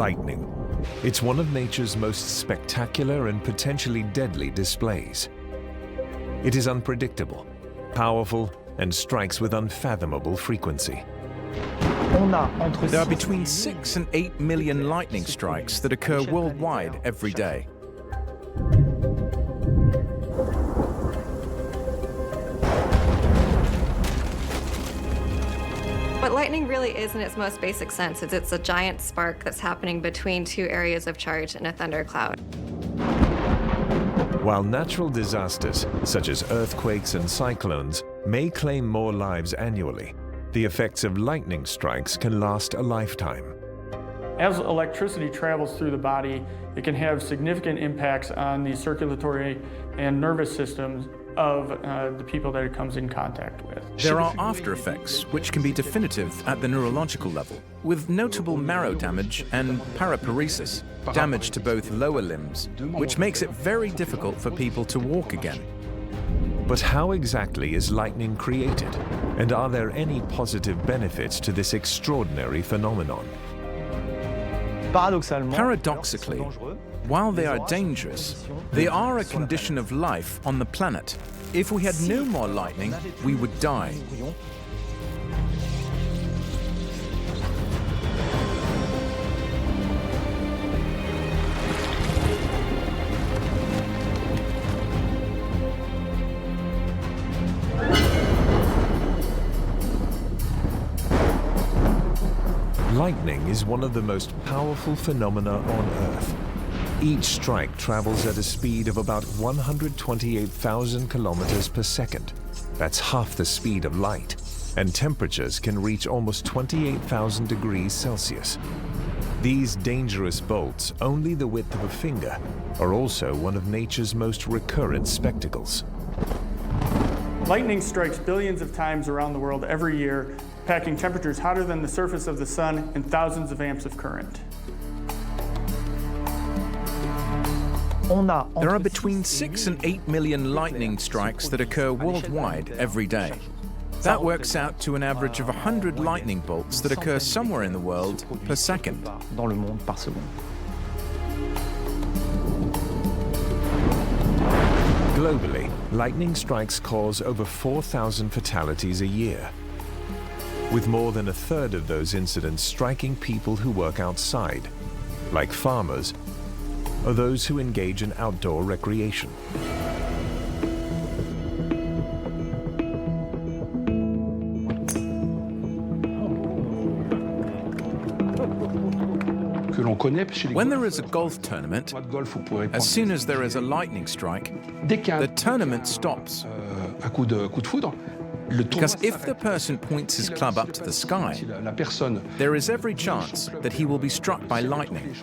Lightning. It's one of nature's most spectacular and potentially deadly displays. It is unpredictable, powerful, and strikes with unfathomable frequency. There are between 6 and 8 million lightning strikes that occur worldwide every day. What lightning really is in its most basic sense is it's a giant spark that's happening between two areas of charge in a thundercloud. While natural disasters, such as earthquakes and cyclones, may claim more lives annually, the effects of lightning strikes can last a lifetime. As electricity travels through the body, it can have significant impacts on the circulatory and nervous systems of the people that it comes in contact with. There are after effects which can be definitive at the neurological level, with notable marrow damage and paraparesis, damage to both lower limbs, which makes it very difficult for people to walk again. But how exactly is lightning created? And are there any positive benefits to this extraordinary phenomenon? Paradoxically, while they are dangerous, they are a condition of life on the planet. If we had no more lightning, we would die. Lightning is one of the most powerful phenomena on Earth. Each strike travels at a speed of about 128,000 kilometers per second. That's half the speed of light, and temperatures can reach almost 28,000 degrees Celsius. These dangerous bolts, only the width of a finger, are also one of nature's most recurrent spectacles. Lightning strikes billions of times around the world every year, packing temperatures hotter than the surface of the sun and thousands of amps of current. There are between 6 and 8 million lightning strikes that occur worldwide every day. That works out to an average of 100 lightning bolts that occur somewhere in the world per second. Globally, lightning strikes cause over 4,000 fatalities a year, with more than a third of those incidents striking people who work outside, like farmers, or those who engage in outdoor recreation. When there is a golf tournament, as soon as there is a lightning strike, the tournament stops. Because if the person points his club up to the sky, there is every chance that he will be struck by lightning.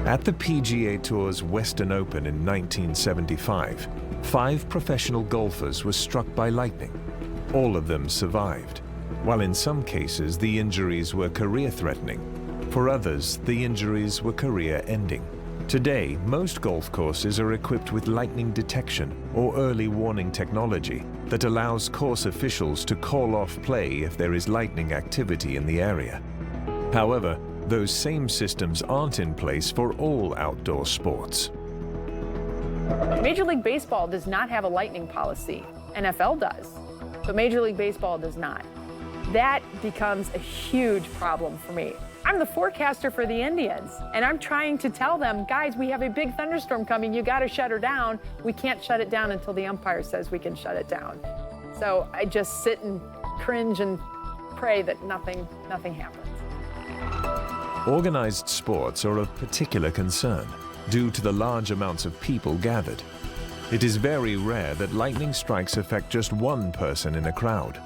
At the PGA Tour's Western Open in 1975, 5 professional golfers were struck by lightning. All of them survived, while in some cases the injuries were career-threatening. For others, the injuries were career-ending. Today, most golf courses are equipped with lightning detection or early warning technology that allows course officials to call off play if there is lightning activity in the area. However, those same systems aren't in place for all outdoor sports. Major League Baseball does not have a lightning policy. NFL does, but Major League Baseball does not. That becomes a huge problem for me. I'm the forecaster for the Indians, and I'm trying to tell them, guys, we have a big thunderstorm coming, you gotta shut her down. We can't shut it down until the umpire says we can shut it down. So I just sit and cringe and pray that nothing happens. Organized sports are of particular concern due to the large amounts of people gathered. It is very rare that lightning strikes affect just one person in a crowd.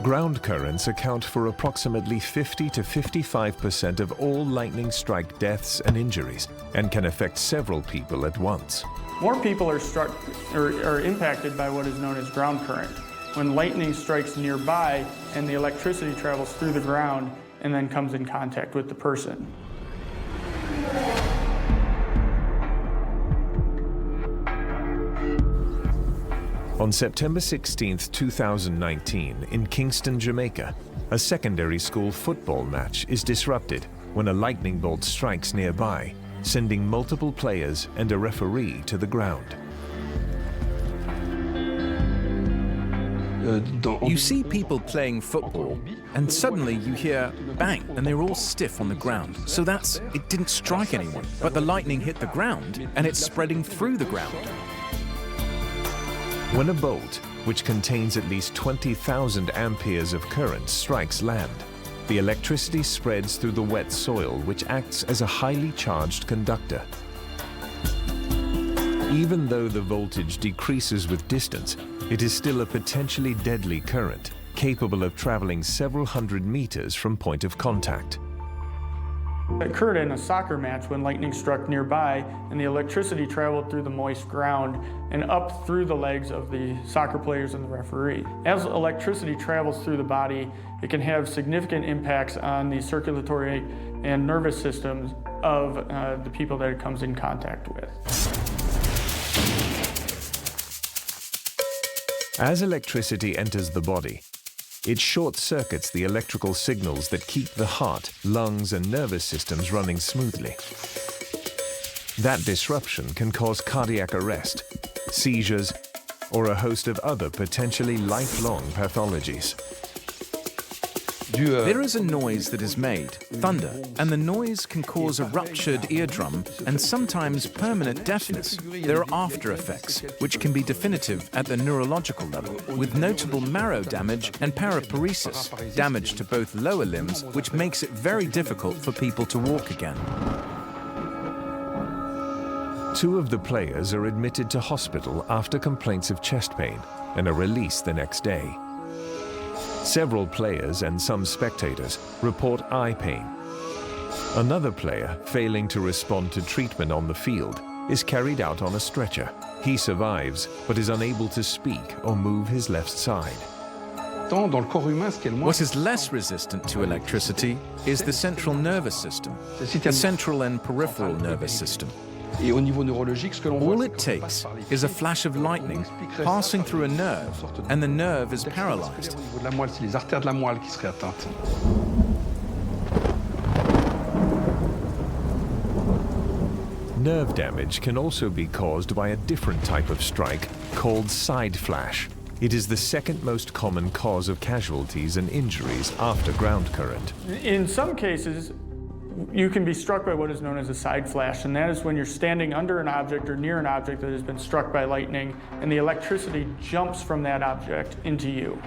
Ground currents account for approximately 50 to 55% of all lightning strike deaths and injuries, and can affect several people at once. More people are struck or impacted by what is known as ground current, when lightning strikes nearby and the electricity travels through the ground and then comes in contact with the person. On September 16, 2019, in Kingston, Jamaica, a secondary school football match is disrupted when a lightning bolt strikes nearby, sending multiple players and a referee to the ground. You see people playing football, and suddenly you hear bang, and they're all stiff on the ground. So it didn't strike anyone, but the lightning hit the ground, and it's spreading through the ground. When a bolt, which contains at least 20,000 amperes of current, strikes land, the electricity spreads through the wet soil, which acts as a highly charged conductor. Even though the voltage decreases with distance, it is still a potentially deadly current, capable of traveling several hundred meters from point of contact. It occurred in a soccer match when lightning struck nearby, and the electricity traveled through the moist ground and up through the legs of the soccer players and the referee. As electricity travels through the body, it can have significant impacts on the circulatory and nervous systems of the people that it comes in contact with. As electricity enters the body, it short-circuits the electrical signals that keep the heart, lungs, and nervous systems running smoothly. That disruption can cause cardiac arrest, seizures, or a host of other potentially lifelong pathologies. There is a noise that is made, thunder, and the noise can cause a ruptured eardrum and sometimes permanent deafness. There are after effects, which can be definitive at the neurological level, with notable marrow damage and paraparesis, damage to both lower limbs, which makes it very difficult for people to walk again. 2 of the players are admitted to hospital after complaints of chest pain and are released the next day. Several players and some spectators report eye pain. Another player, failing to respond to treatment on the field, is carried out on a stretcher. He survives, but is unable to speak or move his left side. What is less resistant to electricity is the central nervous system, the central and peripheral nervous system. All it takes is a flash of lightning passing through a nerve, and the nerve is paralyzed. Nerve damage can also be caused by a different type of strike called side flash. It is the second most common cause of casualties and injuries after ground current. In some cases, you can be struck by what is known as a side flash, and that is when you're standing under an object or near an object that has been struck by lightning, and the electricity jumps from that object into you.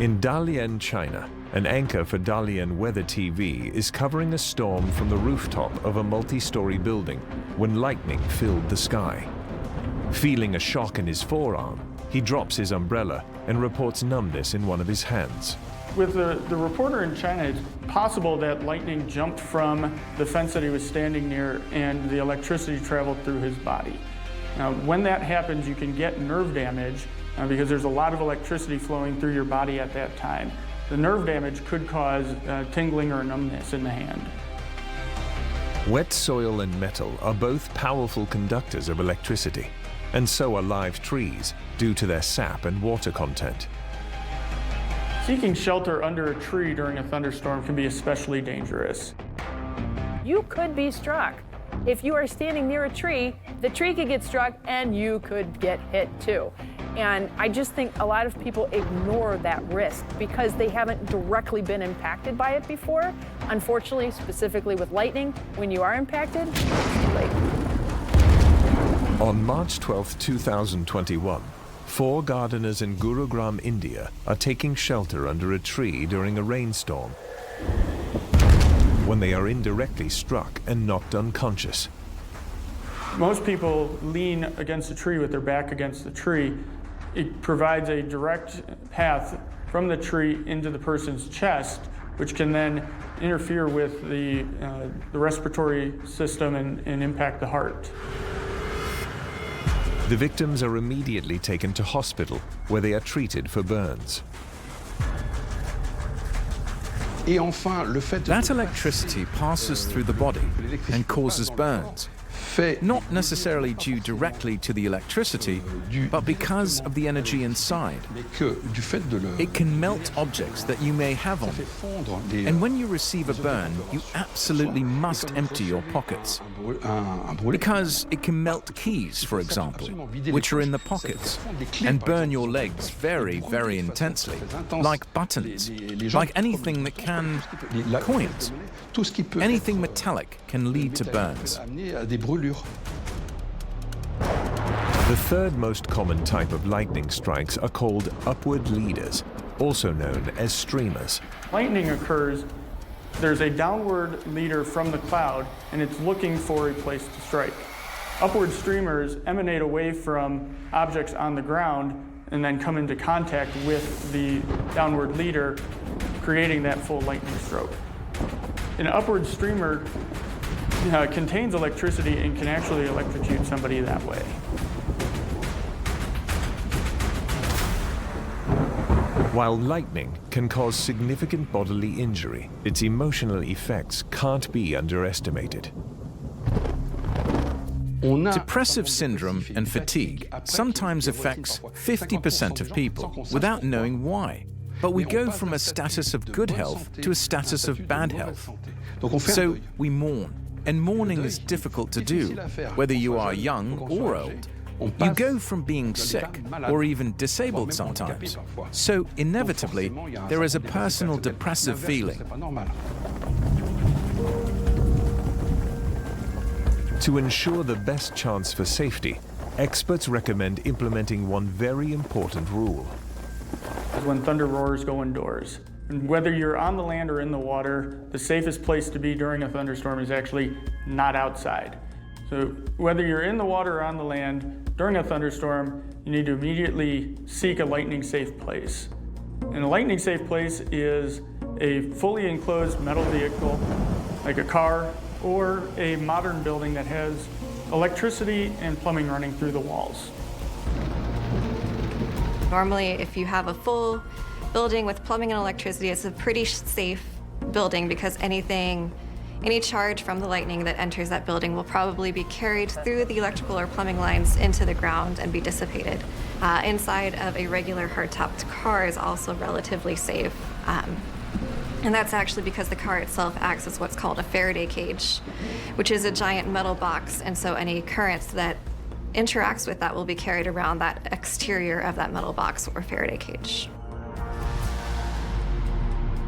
In Dalian, China, an anchor for Dalian Weather TV is covering a storm from the rooftop of a multi-story building when lightning filled the sky. Feeling a shock in his forearm, he drops his umbrella and reports numbness in one of his hands. With the reporter in China, it's possible that lightning jumped from the fence that he was standing near and the electricity traveled through his body. Now, when that happens, you can get nerve damage because there's a lot of electricity flowing through your body at that time. The nerve damage could cause tingling or numbness in the hand. Wet soil and metal are both powerful conductors of electricity, and so are live trees due to their sap and water content. Seeking shelter under a tree during a thunderstorm can be especially dangerous. You could be struck. If you are standing near a tree, the tree could get struck and you could get hit too. And I just think a lot of people ignore that risk because they haven't directly been impacted by it before. Unfortunately, specifically with lightning, when you are impacted, it's too late. On March 12, 2021, 4 gardeners in Gurugram, India, are taking shelter under a tree during a rainstorm when they are indirectly struck and knocked unconscious. Most people lean against a tree with their back against the tree. It provides a direct path from the tree into the person's chest, which can then interfere with the respiratory system and impact the heart. The victims are immediately taken to hospital, where they are treated for burns. That electricity passes through the body and causes burns. not necessarily due directly to the electricity, but because of the energy inside. It can melt objects that you may have on it. And when you receive a burn, you absolutely must empty your pockets. Because it can melt keys, for example, which are in the pockets, and burn your legs very, very intensely, like buttons, like anything that can... coins. Anything metallic can lead to burns. The third most common type of lightning strikes are called upward leaders, also known as streamers. Lightning occurs, there's a downward leader from the cloud, and it's looking for a place to strike. Upward streamers emanate away from objects on the ground and then come into contact with the downward leader, creating that full lightning stroke. An upward streamer contains electricity and can actually electrocute somebody that way. While lightning can cause significant bodily injury, its emotional effects can't be underestimated. Depressive syndrome and fatigue sometimes affects 50% of people without knowing why. But we go from a status of good health to a status of bad health. So we mourn, and mourning is difficult to do, whether you are young or old. You go from being sick or even disabled sometimes. So inevitably, there is a personal depressive feeling. To ensure the best chance for safety, experts recommend implementing one very important rule. When thunder roars, go indoors. And whether you're on the land or in the water, the safest place to be during a thunderstorm is actually not outside. So whether you're in the water or on the land, during a thunderstorm, you need to immediately seek a lightning safe place. And a lightning safe place is a fully enclosed metal vehicle, like a car, or a modern building that has electricity and plumbing running through the walls. Normally, if you have a full building with plumbing and electricity, it's a pretty safe building because any charge from the lightning that enters that building will probably be carried through the electrical or plumbing lines into the ground and be dissipated. Inside of a regular hard-topped car is also relatively safe. And that's actually because the car itself acts as what's called a Faraday cage, which is a giant metal box, and so any currents that interacts with that will be carried around that exterior of that metal box or Faraday cage.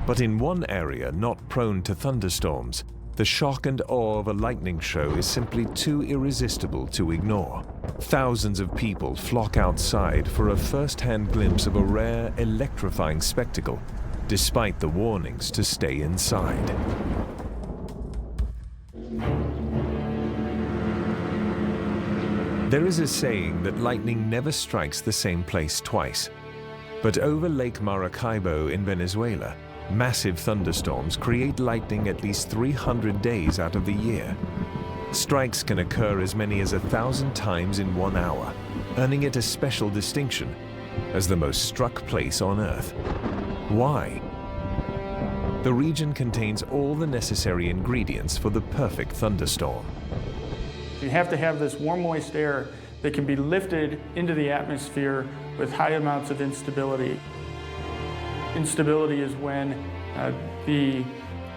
But in one area not prone to thunderstorms, the shock and awe of a lightning show is simply too irresistible to ignore. Thousands of people flock outside for a first-hand glimpse of a rare, electrifying spectacle, despite the warnings to stay inside. There is a saying that lightning never strikes the same place twice. But over Lake Maracaibo in Venezuela, massive thunderstorms create lightning at least 300 days out of the year. Strikes can occur as many as 1,000 times in 1 hour, earning it a special distinction as the most struck place on Earth. Why? The region contains all the necessary ingredients for the perfect thunderstorm. You have to have this warm, moist air that can be lifted into the atmosphere with high amounts of instability. Instability is when the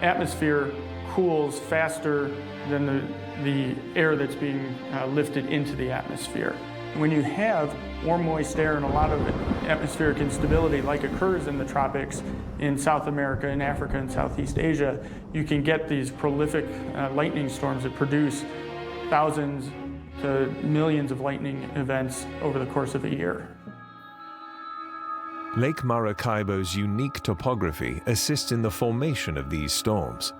atmosphere cools faster than the air that's being lifted into the atmosphere. When you have warm, moist air and a lot of atmospheric instability like occurs in the tropics in South America, in Africa, and Southeast Asia, you can get these prolific lightning storms that produce thousands to millions of lightning events over the course of a year. Lake Maracaibo's unique topography assists in the formation of these storms.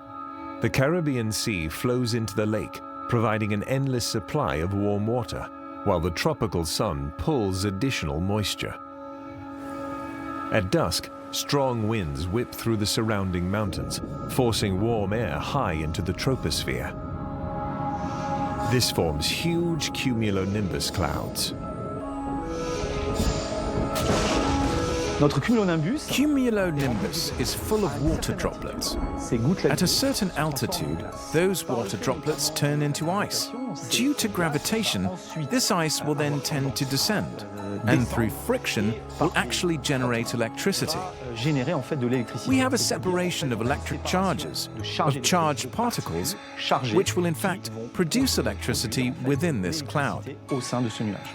The Caribbean Sea flows into the lake, providing an endless supply of warm water, while the tropical sun pulls additional moisture. At dusk, strong winds whip through the surrounding mountains, forcing warm air high into the troposphere. This forms huge cumulonimbus clouds. Notre cumulonimbus, Cumulonimbus is full of water droplets. ces gouttelettes At a certain altitude, those water droplets turn into ice. Due to gravitation, this ice will then tend to descend, and through friction will actually generate electricity. générer en fait de l'électricité. We have a separation of electric charges, of charged particles, which will in fact produce electricity within this cloud. Au sein de ce nuage.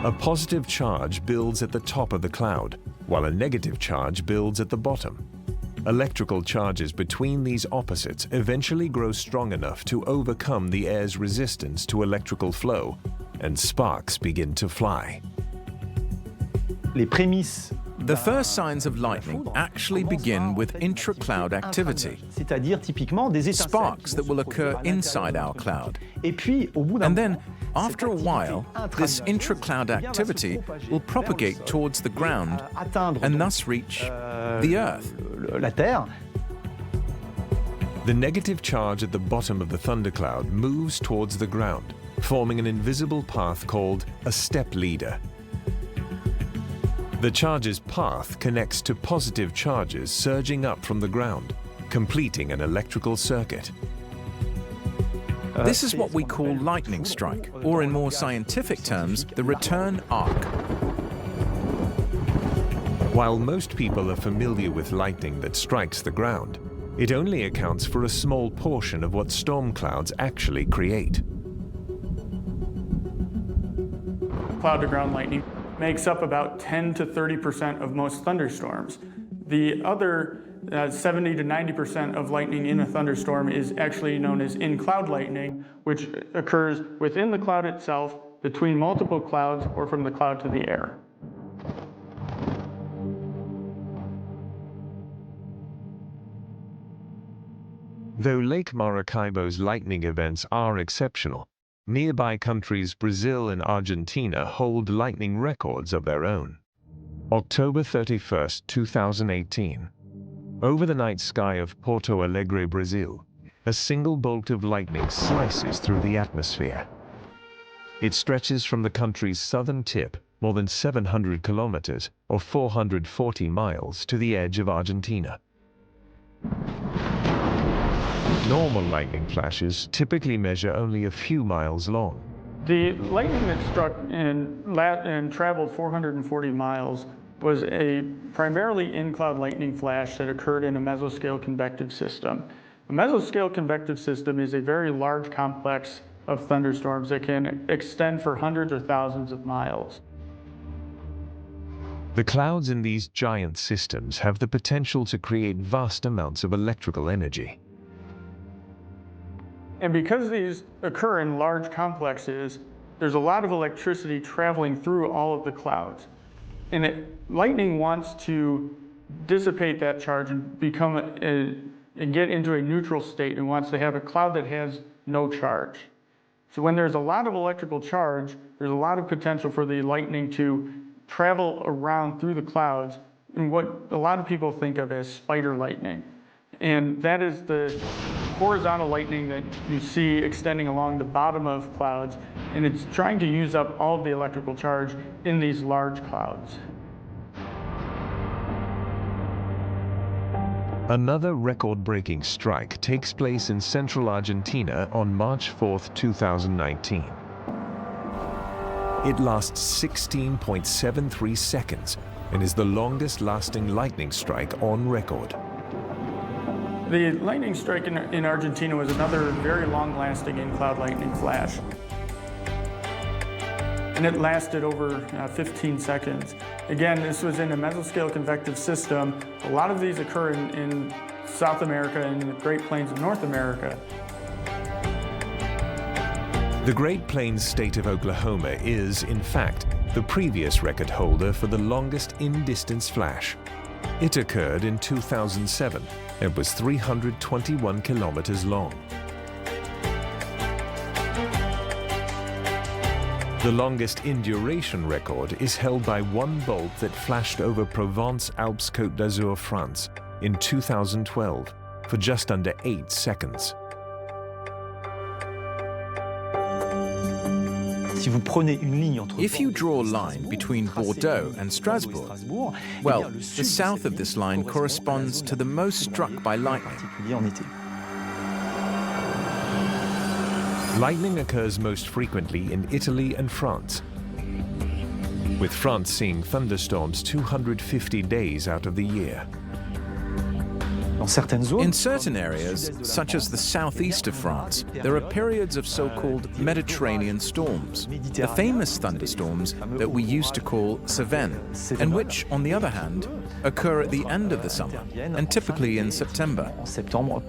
A positive charge builds at the top of the cloud, while a negative charge builds at the bottom. Electrical charges between these opposites eventually grow strong enough to overcome the air's resistance to electrical flow, and sparks begin to fly. Les prémices The first signs of lightning actually begin with intra-cloud activity, c'est-à-dire typiquement des étincelles sparks that will occur inside our cloud. Et puis au bout d'un And then, after a while, this intra-cloud activity will propagate towards the ground atteindre and thus reach the Earth. la Terre. The negative charge at the bottom of the thundercloud moves towards the ground, forming an invisible path called a step leader. The charge's path connects to positive charges surging up from the ground, completing an electrical circuit. This is what we call lightning strike, or in more scientific terms, the return arc. While most people are familiar with lightning that strikes the ground, it only accounts for a small portion of what storm clouds actually create. Cloud-to-ground lightning makes up about 10 to 30% of most thunderstorms. The other 70 to 90% of lightning in a thunderstorm is actually known as in-cloud lightning, which occurs within the cloud itself, between multiple clouds, or from the cloud to the air. Though Lake Maracaibo's lightning events are exceptional, nearby countries Brazil and Argentina hold lightning records of their own. October 31st, 2018. Over the night sky of Porto Alegre, Brazil, a single bolt of lightning slices through the atmosphere. It stretches from the country's southern tip, more than 700 kilometers, or 440 miles, to the edge of Argentina. Normal lightning flashes typically measure only a few miles long. The lightning that struck and traveled 440 miles was a primarily in-cloud lightning flash that occurred in a mesoscale convective system. A mesoscale convective system is a very large complex of thunderstorms that can extend for hundreds or thousands of miles. The clouds in these giant systems have the potential to create vast amounts of electrical energy. And because these occur in large complexes, there's a lot of electricity traveling through all of the clouds. And lightning wants to dissipate that charge and and get into a neutral state, and wants to have a cloud that has no charge. So when there's a lot of electrical charge, there's a lot of potential for the lightning to travel around through the clouds in what a lot of people think of as spider lightning. And that is the horizontal lightning that you see extending along the bottom of clouds, and it's trying to use up all of the electrical charge in these large clouds. Another record-breaking strike takes place in central Argentina on March 4, 2019. It lasts 16.73 seconds and is the longest-lasting lightning strike on record. The lightning strike in Argentina was another very long-lasting in-cloud lightning flash. And it lasted over 15 seconds. Again, this was in a mesoscale convective system. A lot of these occur in South America and the Great Plains of North America. The Great Plains state of Oklahoma is, in fact, the previous record holder for the longest in-distance flash. It occurred in 2007 and was 321 kilometers long. The longest in-duration record is held by one bolt that flashed over Provence-Alpes-Côte d'Azur, France, in 2012 for just under 8 seconds. Si vous prenez une ligne entre If you draw a line between Bordeaux and Strasbourg, well, the south of this line corresponds to the most struck by lightning. particulier en été. Lightning occurs most frequently in Italy and France, with France seeing thunderstorms 250 days out of the year. Dans certaines zones, In certain areas, such as the southeast of France, there are periods of so-called Mediterranean storms, the famous thunderstorms that we used to call Cévennes, and which, on the other hand, occur at the end of the summer, and typically in September. en septembre,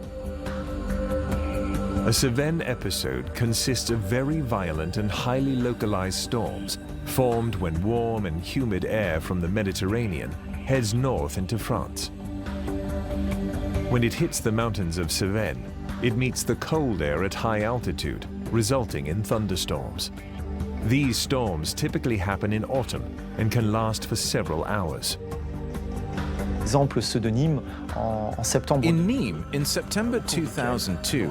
A Cévennes episode consists of very violent and highly localized storms formed when warm and humid air from the Mediterranean heads north into France. When it hits the mountains of Cévennes, it meets the cold air at high altitude, resulting in thunderstorms. These storms typically happen in autumn and can last for several hours. exemple ceux de Nîmes en septembre. In Nîmes, in September 2002,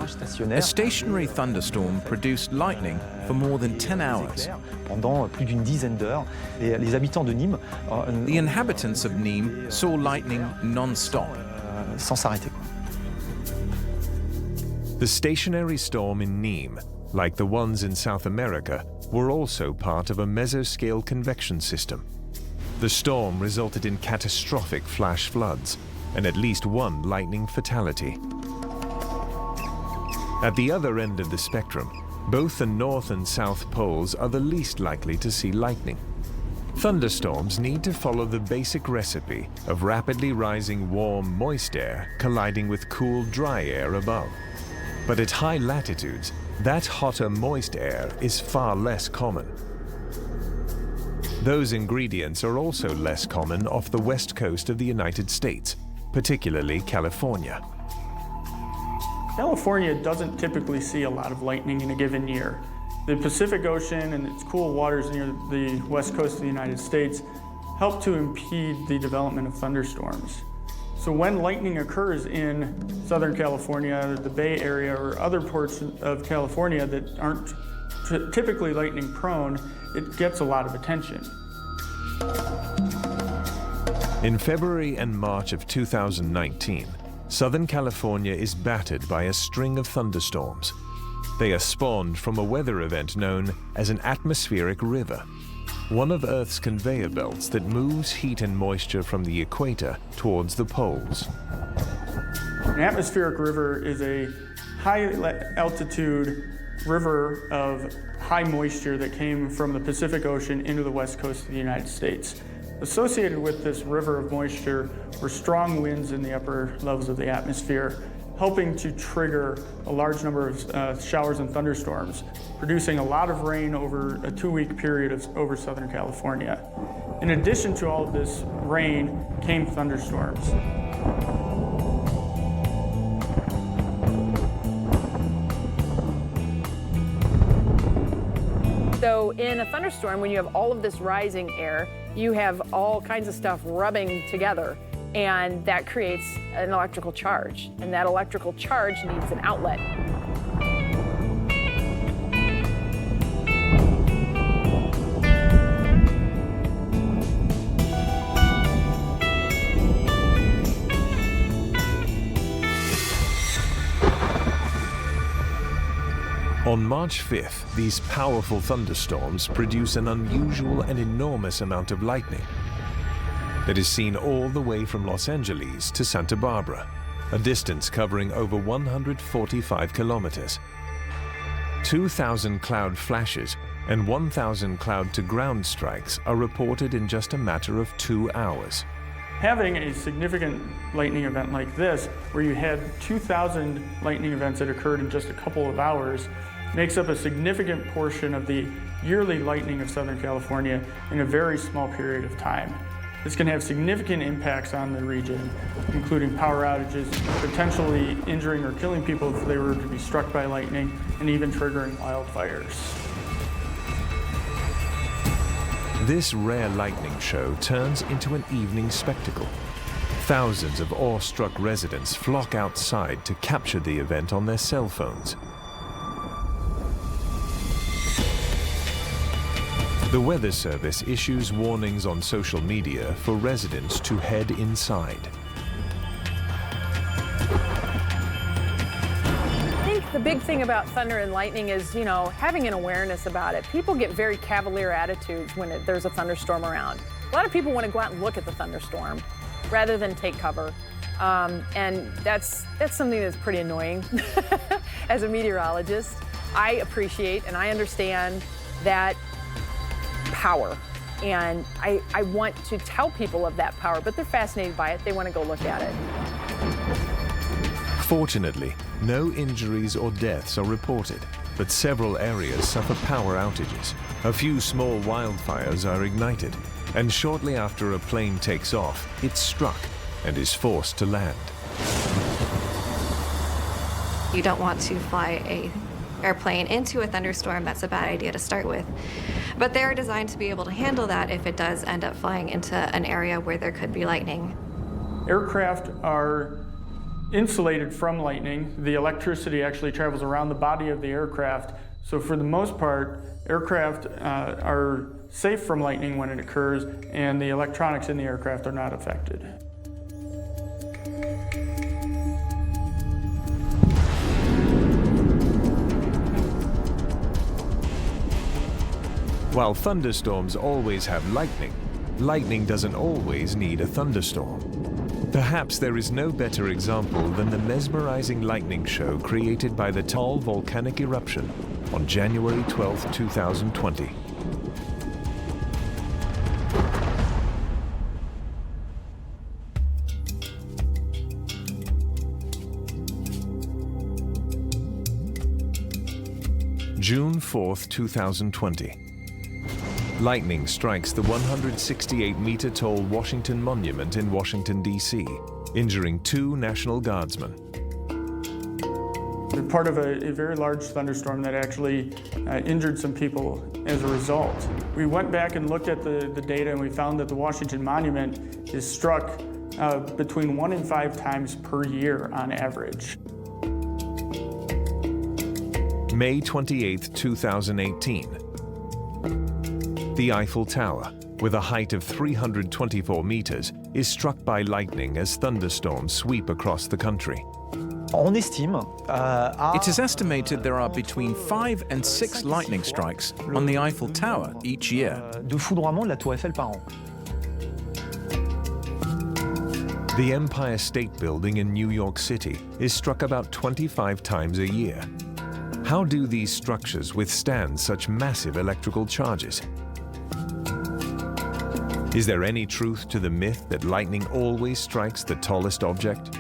a stationary thunderstorm produced lightning for more than 10 hours. Pendant plus d'une dizaine d'heures, les habitants de Nîmes The inhabitants of Nîmes saw lightning non-stop. sans s'arrêter. The stationary storm in Nîmes, like the ones in South America, were also part of a mesoscale convection system. The storm resulted in catastrophic flash floods and at least one lightning fatality. At the other end of the spectrum, both the North and South poles are the least likely to see lightning. Thunderstorms need to follow the basic recipe of rapidly rising warm, moist air colliding with cool, dry air above. But at high latitudes, that hotter, moist air is far less common. Those ingredients are also less common off the west coast of the United States, particularly California. California doesn't typically see a lot of lightning in a given year. The Pacific Ocean and its cool waters near the west coast of the United States help to impede the development of thunderstorms. So when lightning occurs in Southern California, the Bay Area, or other parts of California that aren't typically lightning prone, it gets a lot of attention. In February and March of 2019, Southern California is battered by a string of thunderstorms. They are spawned from a weather event known as an atmospheric river, one of Earth's conveyor belts that moves heat and moisture from the equator towards the poles. An atmospheric river is a high altitude river of high moisture that came from the Pacific Ocean into the west coast of the United States. Associated with this river of moisture were strong winds in the upper levels of the atmosphere, helping to trigger a large number of showers and thunderstorms, producing a lot of rain over a 2-week period over Southern California. In addition to all of this rain came thunderstorms. So in a thunderstorm, when you have all of this rising air, you have all kinds of stuff rubbing together, and that creates an electrical charge, and that electrical charge needs an outlet. On March 5th, these powerful thunderstorms produce an unusual and enormous amount of lightning that is seen all the way from Los Angeles to Santa Barbara, a distance covering over 145 kilometers. 2,000 cloud flashes and 1,000 cloud-to-ground strikes are reported in just a matter of 2 hours. Having a significant lightning event like this, where you had 2,000 lightning events that occurred in just a couple of hours, makes up a significant portion of the yearly lightning of Southern California in a very small period of time. This can have significant impacts on the region, including power outages, potentially injuring or killing people if they were to be struck by lightning, and even triggering wildfires. This rare lightning show turns into an evening spectacle. Thousands of awestruck residents flock outside to capture the event on their cell phones. The Weather Service issues warnings on social media for residents to head inside. I think the big thing about thunder and lightning is, having an awareness about it. People get very cavalier attitudes when there's a thunderstorm around. A lot of people want to go out and look at the thunderstorm rather than take cover. And that's something that's pretty annoying as a meteorologist. I appreciate and I understand that power. And I want to tell people of that power, but they're fascinated by it. They want to go look at it. Fortunately, no injuries or deaths are reported, but several areas suffer power outages. A few small wildfires are ignited, and shortly after a plane takes off, it's struck and is forced to land. You don't want to fly an airplane into a thunderstorm. That's a bad idea to start with. But they're designed to be able to handle that if it does end up flying into an area where there could be lightning. Aircraft are insulated from lightning. The electricity actually travels around the body of the aircraft. So for the most part, aircraft are safe from lightning when it occurs, and the electronics in the aircraft are not affected. While thunderstorms always have lightning, lightning doesn't always need a thunderstorm. Perhaps there is no better example than the mesmerizing lightning show created by the Tall volcanic eruption on January 12, 2020. June 4, 2020. Lightning strikes the 168-meter-tall Washington Monument in Washington, D.C., injuring 2 National Guardsmen. We're part of a very large thunderstorm that actually injured some people as a result. We went back and looked at the data, and we found that the Washington Monument is struck between 1 and 5 times per year on average. May 28, 2018. The Eiffel Tower, with a height of 324 meters, is struck by lightning as thunderstorms sweep across the country. It is estimated there are between 5 and 6 lightning strikes on the Eiffel Tower each year. The Empire State Building in New York City is struck about 25 times a year. How do these structures withstand such massive electrical charges? Is there any truth to the myth that lightning always strikes the tallest object?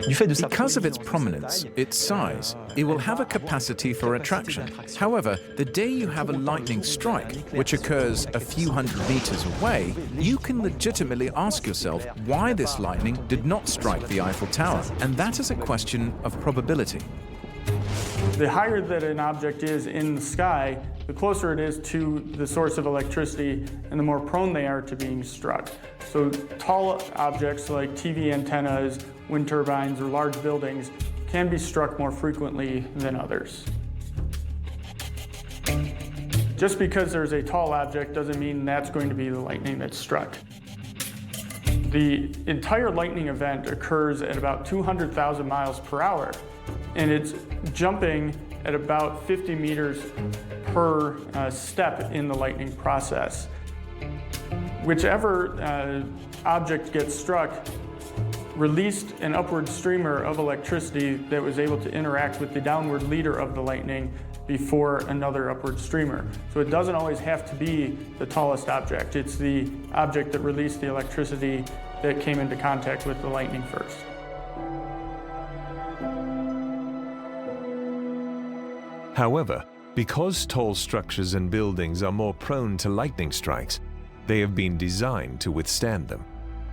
Because of its prominence, its size, it will have a capacity for attraction. However, the day you have a lightning strike, which occurs a few hundred meters away, you can legitimately ask yourself why this lightning did not strike the Eiffel Tower, and that is a question of probability. The higher that an object is in the sky, the closer it is to the source of electricity and the more prone they are to being struck. So tall objects like TV antennas, wind turbines, or large buildings can be struck more frequently than others. Just because there's a tall object doesn't mean that's going to be the lightning that's struck. The entire lightning event occurs at about 200,000 miles per hour, and it's jumping at about 50 meters per step in the lightning process. Whichever object gets struck released an upward streamer of electricity that was able to interact with the downward leader of the lightning before another upward streamer. So it doesn't always have to be the tallest object. It's the object that released the electricity that came into contact with the lightning first. However, because tall structures and buildings are more prone to lightning strikes, they have been designed to withstand them.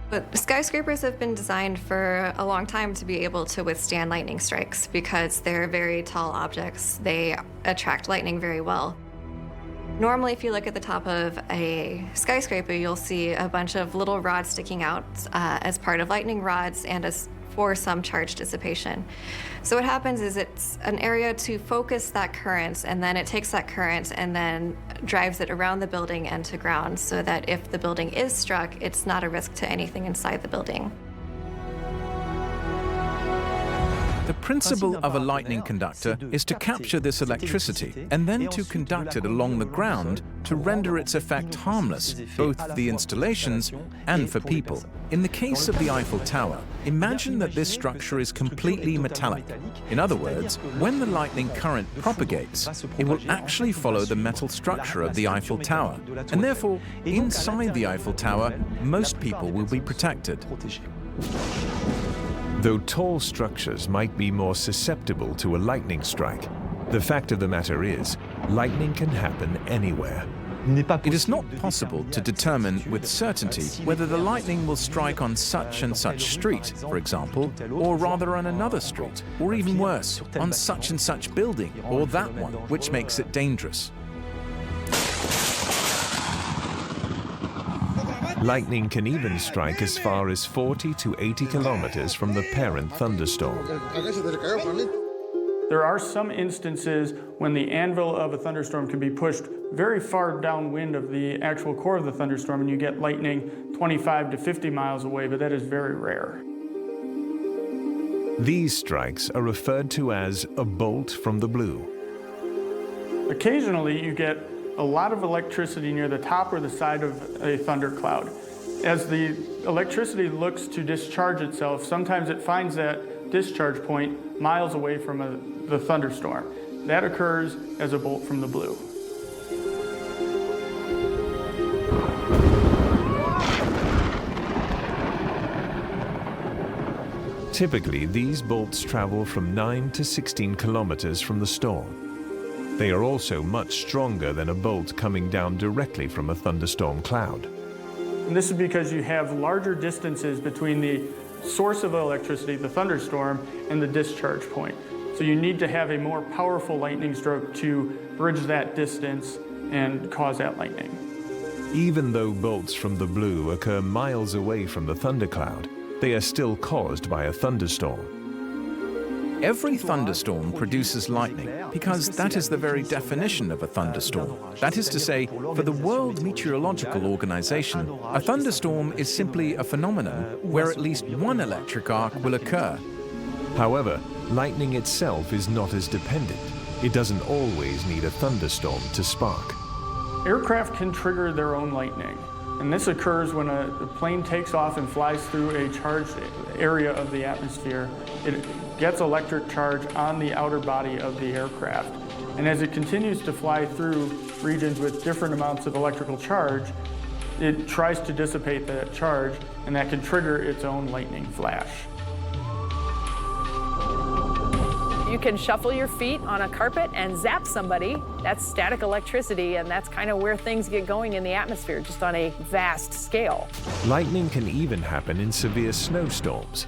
But skyscrapers have been designed for a long time to be able to withstand lightning strikes because they're very tall objects. They attract lightning very well. Normally, if you look at the top of a skyscraper, you'll see a bunch of little rods sticking out as part of lightning rods and as for some charge dissipation. So what happens is it's an area to focus that current, and then it takes that current and then drives it around the building and to ground, so that if the building is struck, it's not a risk to anything inside the building. The principle of a lightning conductor is to capture this electricity and then to conduct it along the ground to render its effect harmless, both for the installations and for people. In the case of the Eiffel Tower, imagine that this structure is completely metallic. In other words, when the lightning current propagates, it will actually follow the metal structure of the Eiffel Tower, and therefore, inside the Eiffel Tower, most people will be protected. Though tall structures might be more susceptible to a lightning strike, the fact of the matter is, lightning can happen anywhere. It is not possible to determine with certainty whether the lightning will strike on such and such street, for example, or rather on another street, or even worse, on such and such building, or that one, which makes it dangerous. Lightning can even strike as far as 40 to 80 kilometers from the parent thunderstorm. There are some instances when the anvil of a thunderstorm can be pushed very far downwind of the actual core of the thunderstorm, and you get lightning 25 to 50 miles away, but that is very rare. These strikes are referred to as a bolt from the blue. Occasionally, you get a lot of electricity near the top or the side of a thundercloud. As the electricity looks to discharge itself, sometimes it finds that discharge point miles away from the thunderstorm. That occurs as a bolt from the blue. Typically, these bolts travel from 9 to 16 kilometers from the storm. They are also much stronger than a bolt coming down directly from a thunderstorm cloud. And this is because you have larger distances between the source of electricity, the thunderstorm, and the discharge point. So you need to have a more powerful lightning stroke to bridge that distance and cause that lightning. Even though bolts from the blue occur miles away from the thundercloud, they are still caused by a thunderstorm. Every thunderstorm produces lightning because that is the very definition of a thunderstorm. That is to say, for the World Meteorological Organization, a thunderstorm is simply a phenomenon where at least one electric arc will occur. However, lightning itself is not as dependent. It doesn't always need a thunderstorm to spark. Aircraft can trigger their own lightning, and this occurs when a plane takes off and flies through a charged area of the atmosphere. It gets electric charge on the outer body of the aircraft, and as it continues to fly through regions with different amounts of electrical charge, it tries to dissipate that charge, and that can trigger its own lightning flash. You can shuffle your feet on a carpet and zap somebody. That's static electricity, and that's kind of where things get going in the atmosphere, just on a vast scale. Lightning can even happen in severe snowstorms.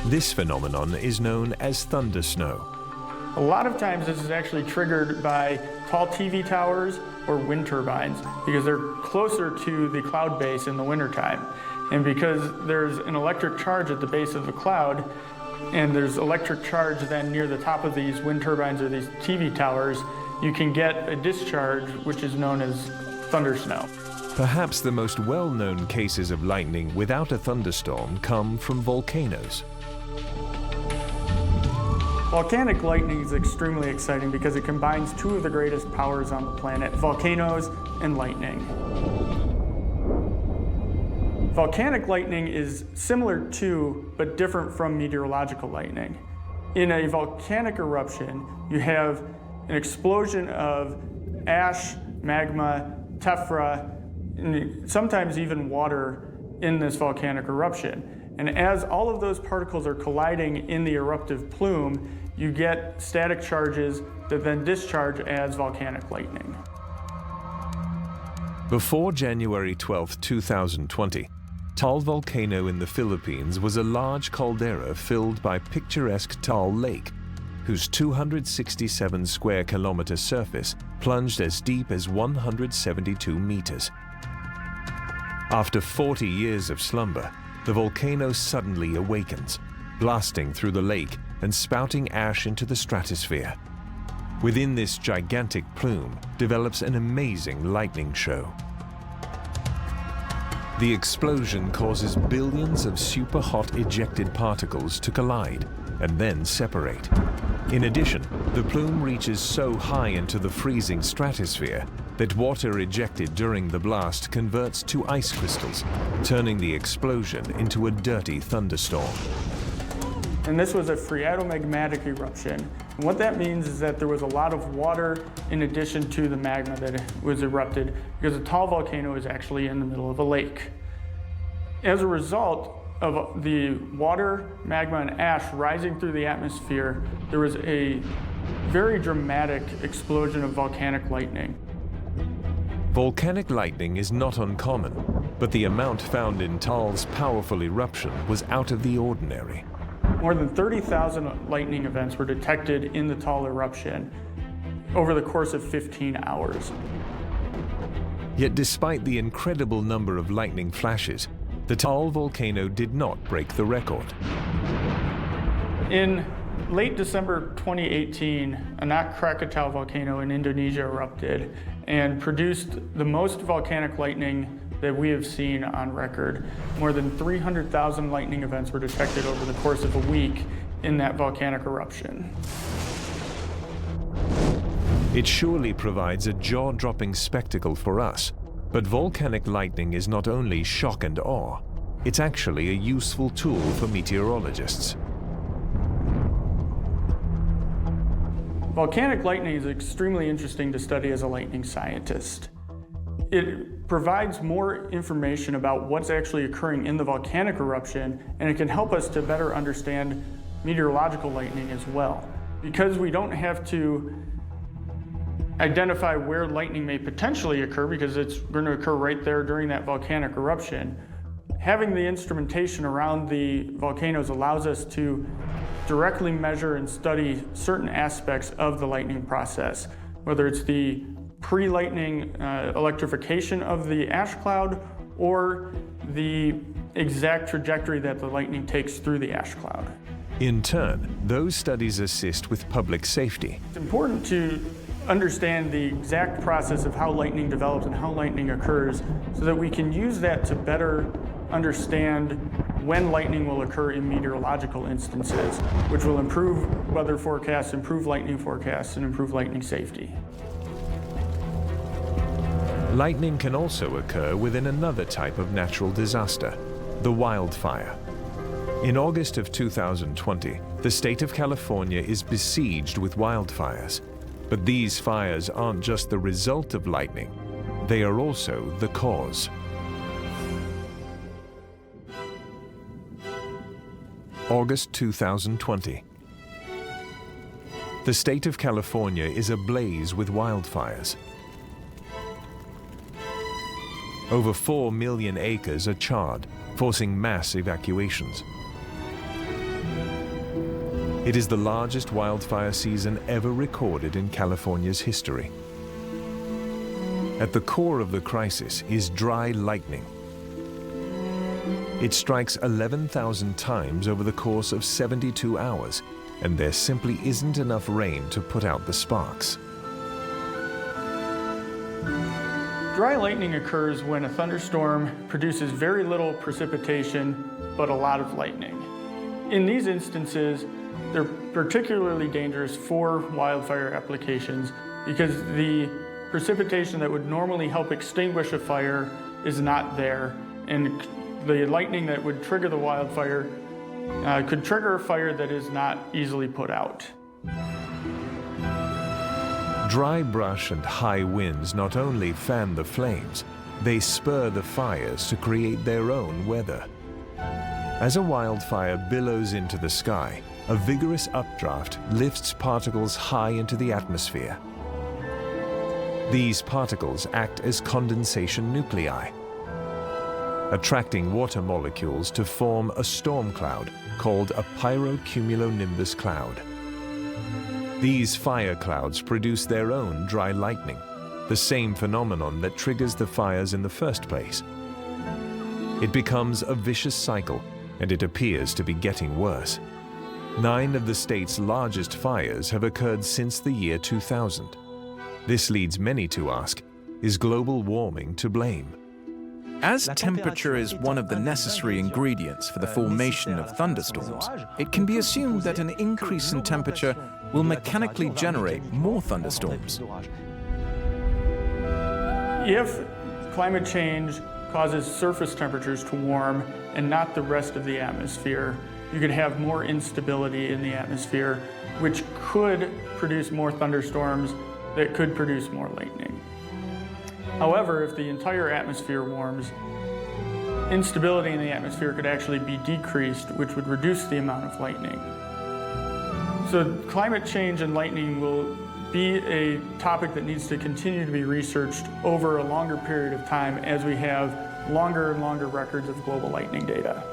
This phenomenon is known as thundersnow. A lot of times this is actually triggered by tall TV towers or wind turbines because they're closer to the cloud base in the wintertime. And because there's an electric charge at the base of the cloud, and there's electric charge then near the top of these wind turbines or these TV towers, you can get a discharge which is known as thundersnow. Perhaps the most well-known cases of lightning without a thunderstorm come from volcanoes. Volcanic lightning is extremely exciting because it combines two of the greatest powers on the planet, volcanoes and lightning. Volcanic lightning is similar to, but different from meteorological lightning. In a volcanic eruption, you have an explosion of ash, magma, tephra, and sometimes even water in this volcanic eruption. And as all of those particles are colliding in the eruptive plume, you get static charges that then discharge as volcanic lightning. Before January 12, 2020, Taal volcano in the Philippines was a large caldera filled by picturesque Taal Lake, whose 267 square kilometer surface plunged as deep as 172 meters. After 40 years of slumber, the volcano suddenly awakens. blasting through the lake and spouting ash into the stratosphere. Within this gigantic plume develops an amazing lightning show. The explosion causes billions of super-hot ejected particles to collide and then separate. In addition, the plume reaches so high into the freezing stratosphere that water ejected during the blast converts to ice crystals, turning the explosion into a dirty thunderstorm. And this was a phreatomagmatic eruption. And what that means is that there was a lot of water in addition to the magma that was erupted, because a tall volcano is actually in the middle of a lake. As a result of the water, magma, and ash rising through the atmosphere, there was a very dramatic explosion of volcanic lightning. Volcanic lightning is not uncommon, but the amount found in Taal's powerful eruption was out of the ordinary. More than 30,000 lightning events were detected in the Taal eruption over the course of 15 hours. Yet despite the incredible number of lightning flashes, the Taal volcano did not break the record. In late December 2018, Anak Krakatau volcano in Indonesia erupted and produced the most volcanic lightning that we have seen on record. More than 300,000 lightning events were detected over the course of a week in that volcanic eruption. It surely provides a jaw-dropping spectacle for us, but volcanic lightning is not only shock and awe, it's actually a useful tool for meteorologists. Volcanic lightning is extremely interesting to study as a lightning scientist. It provides more information about what's actually occurring in the volcanic eruption, and it can help us to better understand meteorological lightning as well. Because we don't have to identify where lightning may potentially occur, because it's going to occur right there during that volcanic eruption, having the instrumentation around the volcanoes allows us to directly measure and study certain aspects of the lightning process, whether it's the pre-lightning electrification of the ash cloud or the exact trajectory that the lightning takes through the ash cloud. In turn, those studies assist with public safety. It's important to understand the exact process of how lightning develops and how lightning occurs so that we can use that to better understand when lightning will occur in meteorological instances, which will improve weather forecasts, improve lightning forecasts, and improve lightning safety. Lightning can also occur within another type of natural disaster, the wildfire. In August of 2020, the state of California is besieged with wildfires. But these fires aren't just the result of lightning, they are also the cause. August 2020. The state of California is ablaze with wildfires. Over 4 million acres are charred, forcing mass evacuations. It is the largest wildfire season ever recorded in California's history. At the core of the crisis is dry lightning. It strikes 11,000 times over the course of 72 hours, and there simply isn't enough rain to put out the sparks. Dry lightning occurs when a thunderstorm produces very little precipitation, but a lot of lightning. In these instances, they're particularly dangerous for wildfire applications because the precipitation that would normally help extinguish a fire is not there, and the lightning that would trigger the wildfire could trigger a fire that is not easily put out. Dry brush and high winds not only fan the flames, they spur the fires to create their own weather. As a wildfire billows into the sky, a vigorous updraft lifts particles high into the atmosphere. These particles act as condensation nuclei, attracting water molecules to form a storm cloud called a pyrocumulonimbus cloud. These fire clouds produce their own dry lightning, the same phenomenon that triggers the fires in the first place. It becomes a vicious cycle, and it appears to be getting worse. 9 of the state's largest fires have occurred since the year 2000. This leads many to ask, is global warming to blame? As temperature is one of the necessary ingredients for the formation of thunderstorms, it can be assumed that an increase in temperature will mechanically generate more thunderstorms. If climate change causes surface temperatures to warm and not the rest of the atmosphere, you could have more instability in the atmosphere, which could produce more thunderstorms that could produce more lightning. However, if the entire atmosphere warms, instability in the atmosphere could actually be decreased, which would reduce the amount of lightning. So climate change and lightning will be a topic that needs to continue to be researched over a longer period of time as we have longer and longer records of global lightning data.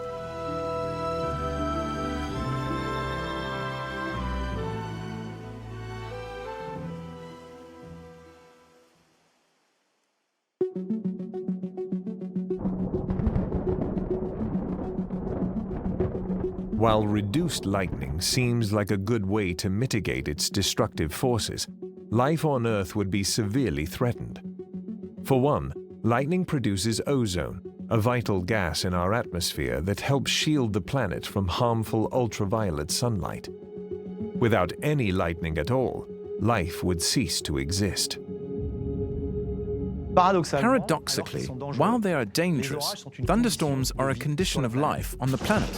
While reduced lightning seems like a good way to mitigate its destructive forces, life on Earth would be severely threatened. For one, lightning produces ozone, a vital gas in our atmosphere that helps shield the planet from harmful ultraviolet sunlight. Without any lightning at all, life would cease to exist. Paradoxically, while they are dangerous, thunderstorms are a condition of life on the planet.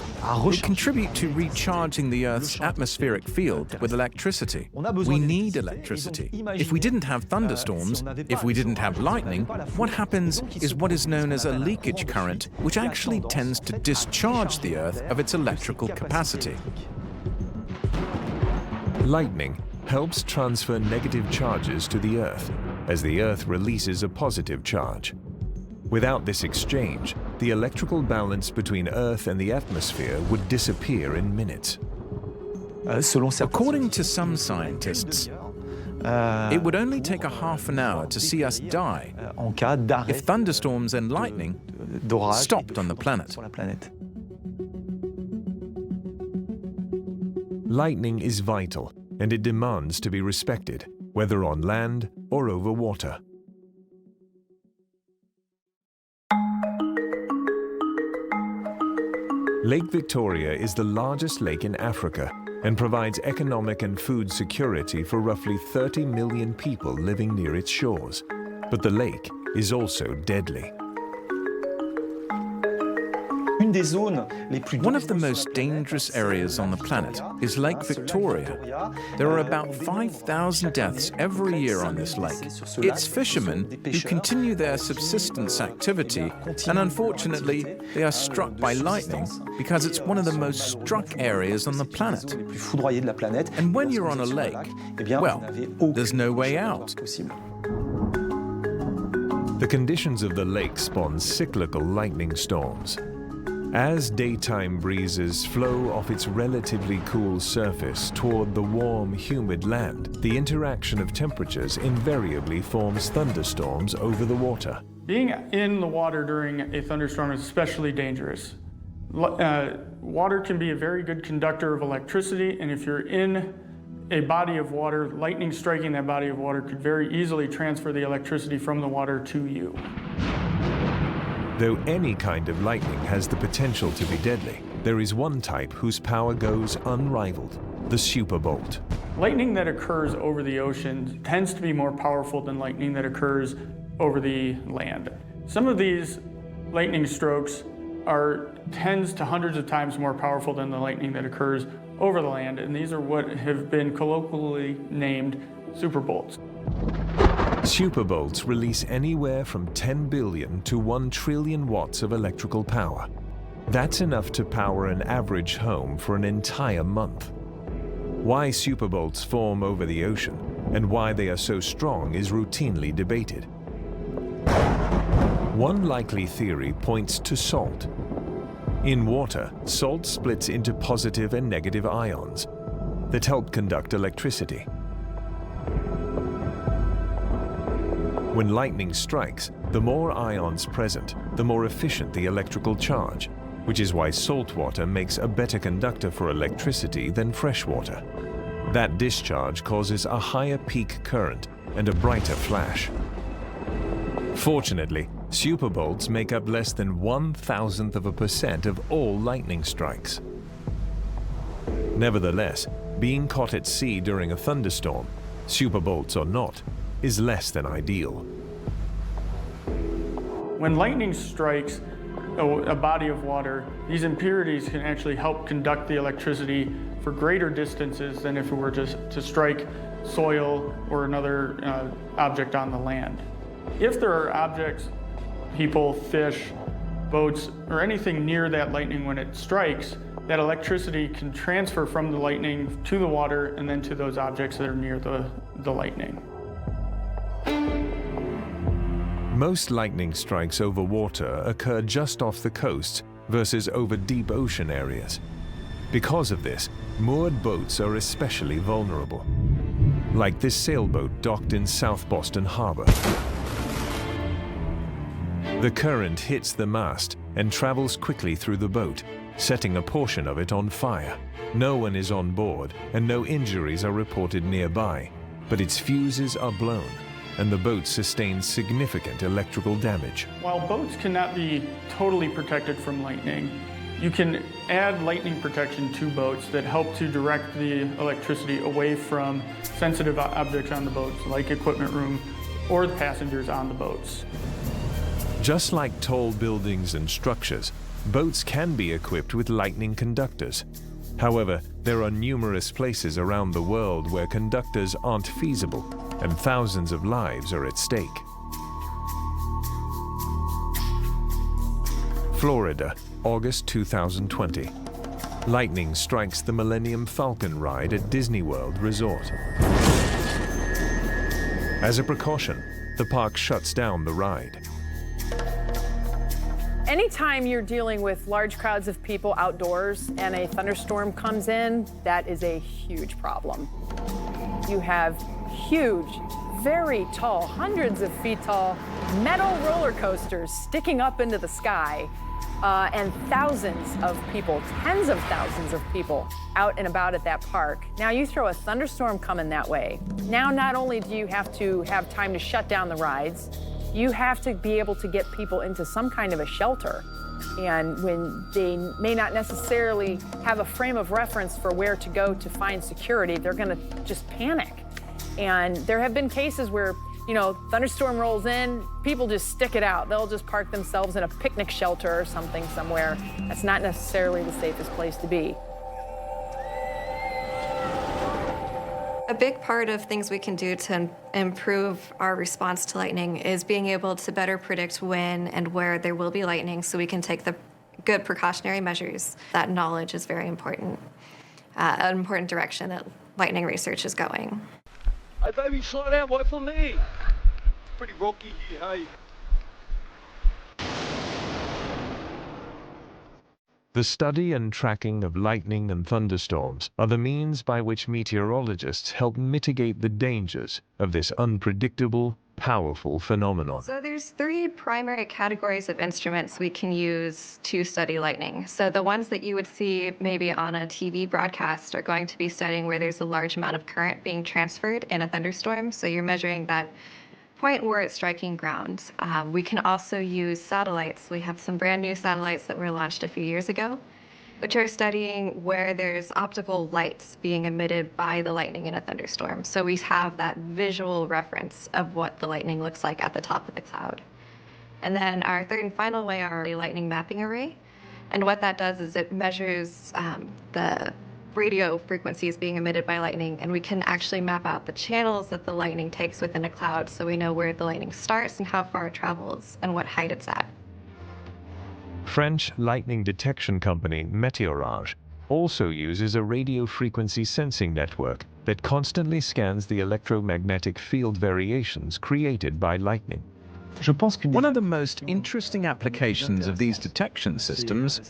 They contribute to recharging the Earth's atmospheric field with electricity. We need electricity. If we didn't have thunderstorms, if we didn't have lightning, what happens is what is known as a leakage current, which actually tends to discharge the Earth of its electrical capacity. Lightning helps transfer negative charges to the Earth, as the Earth releases a positive charge. Without this exchange, the electrical balance between Earth and the atmosphere would disappear in minutes. According to some scientists, it would only take a half an hour to see us die if thunderstorms and lightning stopped on the planet. Lightning is vital, and it demands to be respected, whether on land or over water. Lake Victoria is the largest lake in Africa and provides economic and food security for roughly 30 million people living near its shores. But the lake is also deadly. One of the most dangerous areas on the planet is Lake Victoria. There are about 5,000 deaths every year on this lake. It's fishermen who continue their subsistence activity, and unfortunately, they are struck by lightning because it's one of the most struck areas on the planet. And when you're on a lake, well, there's no way out. The conditions of the lake spawn cyclical lightning storms. As daytime breezes flow off its relatively cool surface toward the warm, humid land, the interaction of temperatures invariably forms thunderstorms over the water. Being in the water during a thunderstorm is especially dangerous. Water can be a very good conductor of electricity, and if you're in a body of water, lightning striking that body of water could very easily transfer the electricity from the water to you. Though any kind of lightning has the potential to be deadly, there is one type whose power goes unrivaled, the superbolt. Lightning that occurs over the ocean tends to be more powerful than lightning that occurs over the land. Some of these lightning strokes are tens to hundreds of times more powerful than the lightning that occurs over the land, and these are what have been colloquially named superbolts. Superbolts release anywhere from 10 billion to 1 trillion watts of electrical power. That's enough to power an average home for an entire month. Why superbolts form over the ocean and why they are so strong is routinely debated. One likely theory points to salt. In water, salt splits into positive and negative ions that help conduct electricity. When lightning strikes, the more ions present, the more efficient the electrical charge, which is why salt water makes a better conductor for electricity than fresh water. That discharge causes a higher peak current and a brighter flash. Fortunately, superbolts make up less than 1/1000% of all lightning strikes. Nevertheless, being caught at sea during a thunderstorm, superbolts or not, is less than ideal. When lightning strikes a body of water, these impurities can actually help conduct the electricity for greater distances than if it were just to strike soil or another object on the land. If there are objects, people, fish, boats, or anything near that lightning when it strikes, that electricity can transfer from the lightning to the water and then to those objects that are near the lightning. Most lightning strikes over water occur just off the coast versus over deep ocean areas. Because of this, moored boats are especially vulnerable, like this sailboat docked in South Boston Harbor. The current hits the mast and travels quickly through the boat, setting a portion of it on fire. No one is on board and no injuries are reported nearby, but its fuses are blown and the boat sustains significant electrical damage. While boats cannot be totally protected from lightning, you can add lightning protection to boats that help to direct the electricity away from sensitive objects on the boats, like equipment room or the passengers on the boats. Just like tall buildings and structures, boats can be equipped with lightning conductors. However, there are numerous places around the world where conductors aren't feasible, and thousands of lives are at stake. Florida, August 2020. Lightning strikes the Millennium Falcon ride at Disney World Resort. As a precaution, the park shuts down the ride. Anytime you're dealing with large crowds of people outdoors and a thunderstorm comes in, that is a huge problem. You have huge, very tall, hundreds of feet tall metal roller coasters sticking up into the sky, and thousands of people, tens of thousands of people out and about at that park. Now you throw a thunderstorm coming that way. Now not only do you have to have time to shut down the rides, you have to be able to get people into some kind of a shelter. And when they may not necessarily have a frame of reference for where to go to find security, they're gonna just panic. And there have been cases where, you know, thunderstorm rolls in, people just stick it out. They'll just park themselves in a picnic shelter or something somewhere. That's not necessarily the safest place to be. A big part of things we can do to improve our response to lightning is being able to better predict when and where there will be lightning so we can take the good precautionary measures. That knowledge is very important, an important direction that lightning research is going. Hey baby, slow down, wait for me. It's pretty rocky here, hey. The study and tracking of lightning and thunderstorms are the means by which meteorologists help mitigate the dangers of this unpredictable, powerful phenomenon. So there's 3 primary categories of instruments we can use to study lightning. So the ones that you would see maybe on a TV broadcast are going to be studying where there's a large amount of current being transferred in a thunderstorm. So you're measuring that point where it's striking ground. We can also use satellites. We have some brand new satellites that were launched a few years ago, which are studying where there's optical lights being emitted by the lightning in a thunderstorm. So we have that visual reference of what the lightning looks like at the top of the cloud. And then our third and final way are a lightning mapping array. And what that does is it measures the radio frequencies being emitted by lightning, and we can actually map out the channels that the lightning takes within a cloud so we know where the lightning starts and how far it travels and what height it's at. French lightning detection company Meteorage also uses a radio frequency sensing network that constantly scans the electromagnetic field variations created by lightning. One of the most interesting applications of these detection systems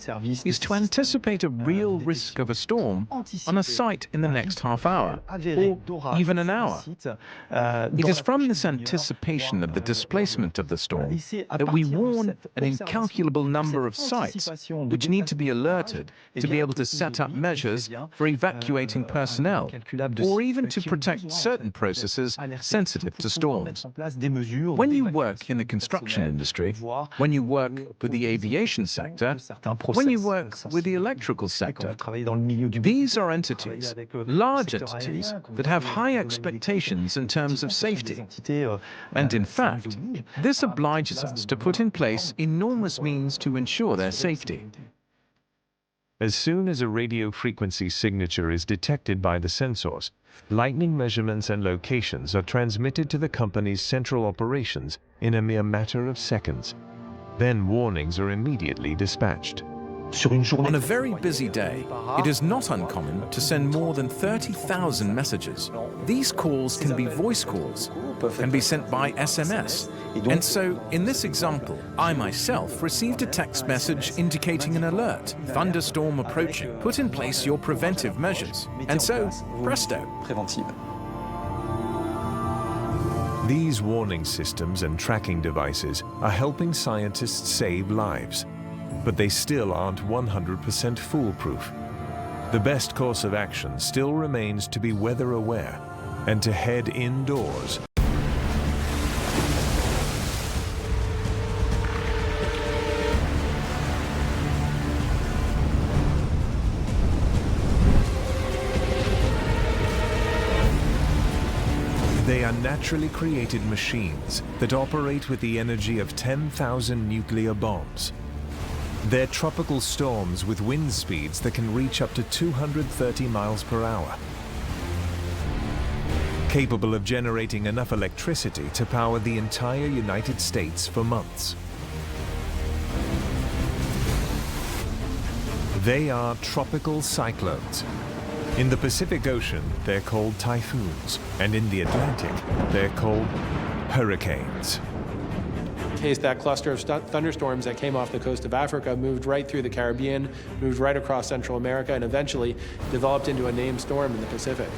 is to anticipate a real risk of a storm on a site in the next half hour, or even an hour. It is from this anticipation of the displacement of the storm that we warn an incalculable number of sites which need to be alerted to be able to set up measures for evacuating personnel, or even to protect certain processes sensitive to storms. When you work in the construction industry, when you work with the aviation sector, when you work with the electrical sector, these are entities, large entities, that have high expectations in terms of safety. And in fact, this obliges us to put in place enormous means to ensure their safety. As soon as a radio frequency signature is detected by the sensors, lightning measurements and locations are transmitted to the company's central operations in a mere matter of seconds. Then warnings are immediately dispatched. On a very busy day, it is not uncommon to send more than 30,000 messages. These calls can be voice calls, can be sent by SMS. And so, in this example, I myself received a text message indicating an alert, thunderstorm approaching. Put in place your preventive measures. And so, presto. These warning systems and tracking devices are helping scientists save lives, but they still aren't 100% foolproof. The best course of action still remains to be weather aware and to head indoors. They are naturally created machines that operate with the energy of 10,000 nuclear bombs. They're tropical storms with wind speeds that can reach up to 230 miles per hour, capable of generating enough electricity to power the entire United States for months. They are tropical cyclones. In the Pacific Ocean, they're called typhoons, and in the Atlantic, they're called hurricanes. That cluster of thunderstorms that came off the coast of Africa moved right through the Caribbean, moved right across Central America, and eventually developed into a named storm in the Pacific.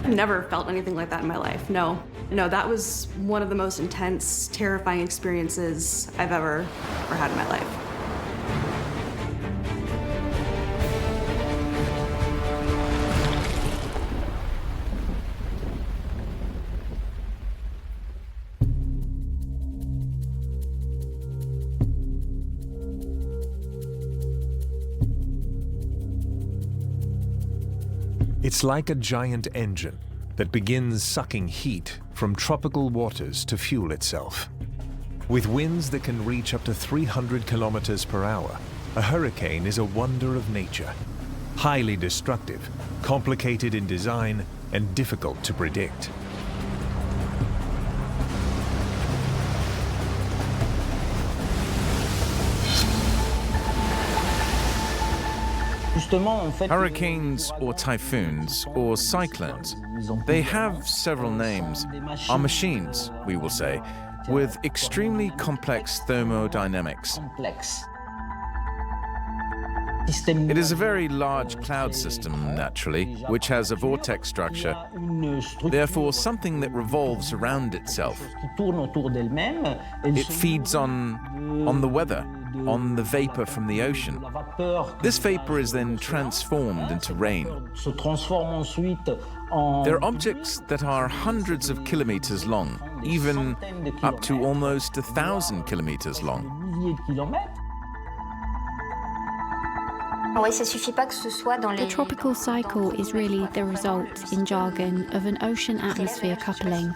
I've never felt anything like that in my life, no. No, that was one of the most intense, terrifying experiences I've ever had in my life. It's like a giant engine that begins sucking heat from tropical waters to fuel itself. With winds that can reach up to 300 kilometers per hour, a hurricane is a wonder of nature. Highly destructive, complicated in design, and difficult to predict. Hurricanes or typhoons or cyclones, they have several names, are machines, we will say, with extremely complex thermodynamics. It is a very large cloud system, naturally, which has a vortex structure, therefore something that revolves around itself. It feeds on the weather, on the vapor from the ocean. This vapor is then transformed into rain. There are objects that are hundreds of kilometers long, even up to almost 1,000 kilometers long. The tropical cycle is really the result, in jargon, of an ocean-atmosphere coupling.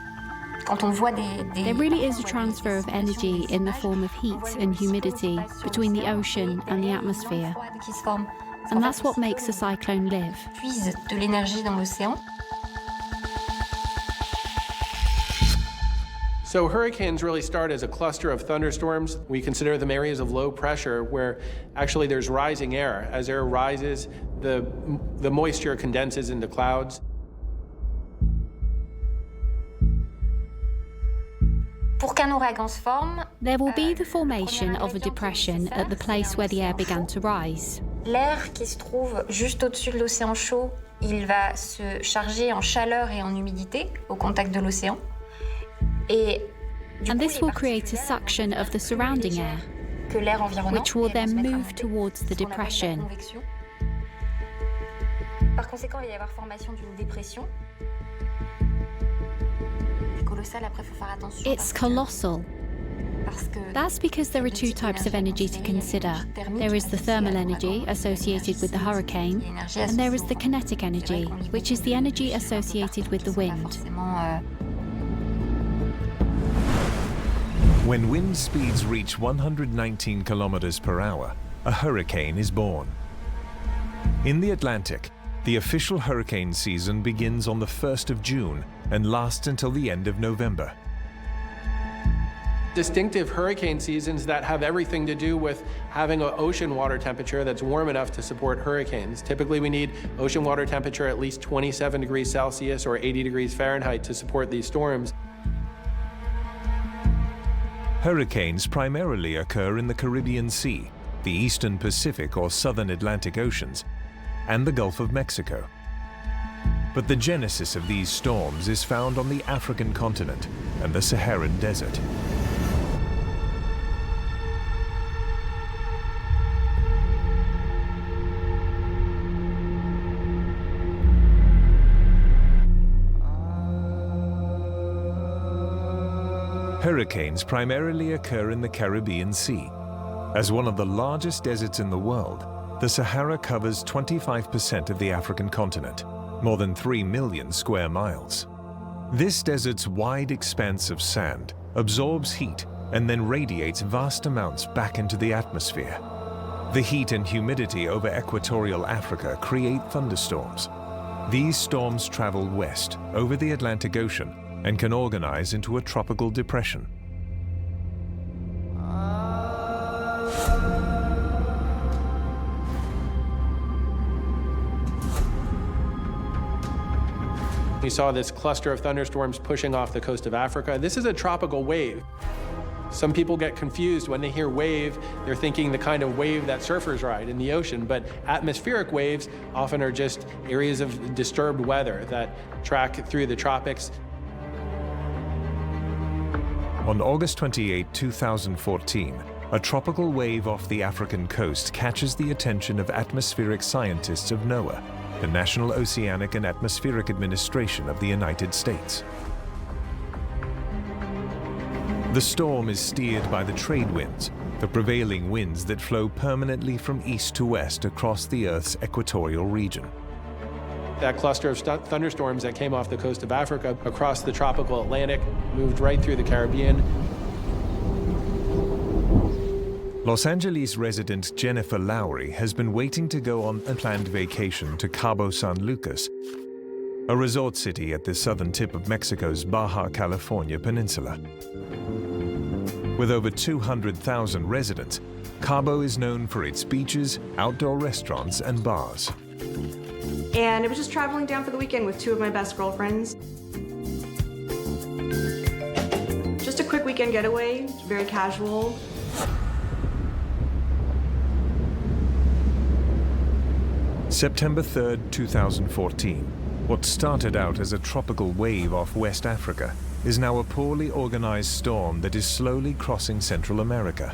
There really is a transfer of energy in the form of heat and humidity between the ocean and the atmosphere. And that's what makes a cyclone live. So hurricanes really start as a cluster of thunderstorms. We consider them areas of low pressure where actually there's rising air. As air rises, the moisture condenses into clouds. There will be the formation of a depression at the place where the air began to rise. L'air qui se trouve juste au-dessus de l'océan chaud, il va se charger en chaleur et en humidité au contact de l'océan. And this will create a suction of the surrounding air, which will then move towards the depression. Par conséquent, il va y avoir formation d'une dépression. It's colossal. That's because there are two types of energy to consider. There is the thermal energy associated with the hurricane, and there is the kinetic energy, which is the energy associated with the wind. When wind speeds reach 119 kilometers per hour, a hurricane is born. In the Atlantic, the official hurricane season begins on the 1st of June and lasts until the end of November. Distinctive hurricane seasons that have everything to do with having an ocean water temperature that's warm enough to support hurricanes. Typically, we need ocean water temperature at least 27 degrees Celsius or 80 degrees Fahrenheit to support these storms. Hurricanes primarily occur in the Caribbean Sea, the Eastern Pacific or Southern Atlantic Oceans, and the Gulf of Mexico. But the genesis of these storms is found on the African continent and the Saharan Desert. Hurricanes primarily occur in the Caribbean Sea. As one of the largest deserts in the world, the Sahara covers 25% of the African continent, more than 3 million square miles. This desert's wide expanse of sand absorbs heat and then radiates vast amounts back into the atmosphere. The heat and humidity over equatorial Africa create thunderstorms. These storms travel west over the Atlantic Ocean and can organize into a tropical depression. We saw this cluster of thunderstorms pushing off the coast of Africa. This is a tropical wave. Some people get confused when they hear wave, they're thinking the kind of wave that surfers ride in the ocean, but atmospheric waves often are just areas of disturbed weather that track through the tropics. On August 28, 2014, a tropical wave off the African coast catches the attention of atmospheric scientists of NOAA, the National Oceanic and Atmospheric Administration of the United States. The storm is steered by the trade winds, the prevailing winds that flow permanently from east to west across the Earth's equatorial region. That cluster of thunderstorms that came off the coast of Africa across the tropical Atlantic moved right through the Caribbean. Los Angeles resident Jennifer Lowry has been waiting to go on a planned vacation to Cabo San Lucas, a resort city at the southern tip of Mexico's Baja California peninsula. With over 200,000 residents, Cabo is known for its beaches, outdoor restaurants, and bars. And I was just traveling down for the weekend with two of my best girlfriends. Just a quick weekend getaway, very casual. September 3rd, 2014. What started out as a tropical wave off West Africa is now a poorly organized storm that is slowly crossing Central America.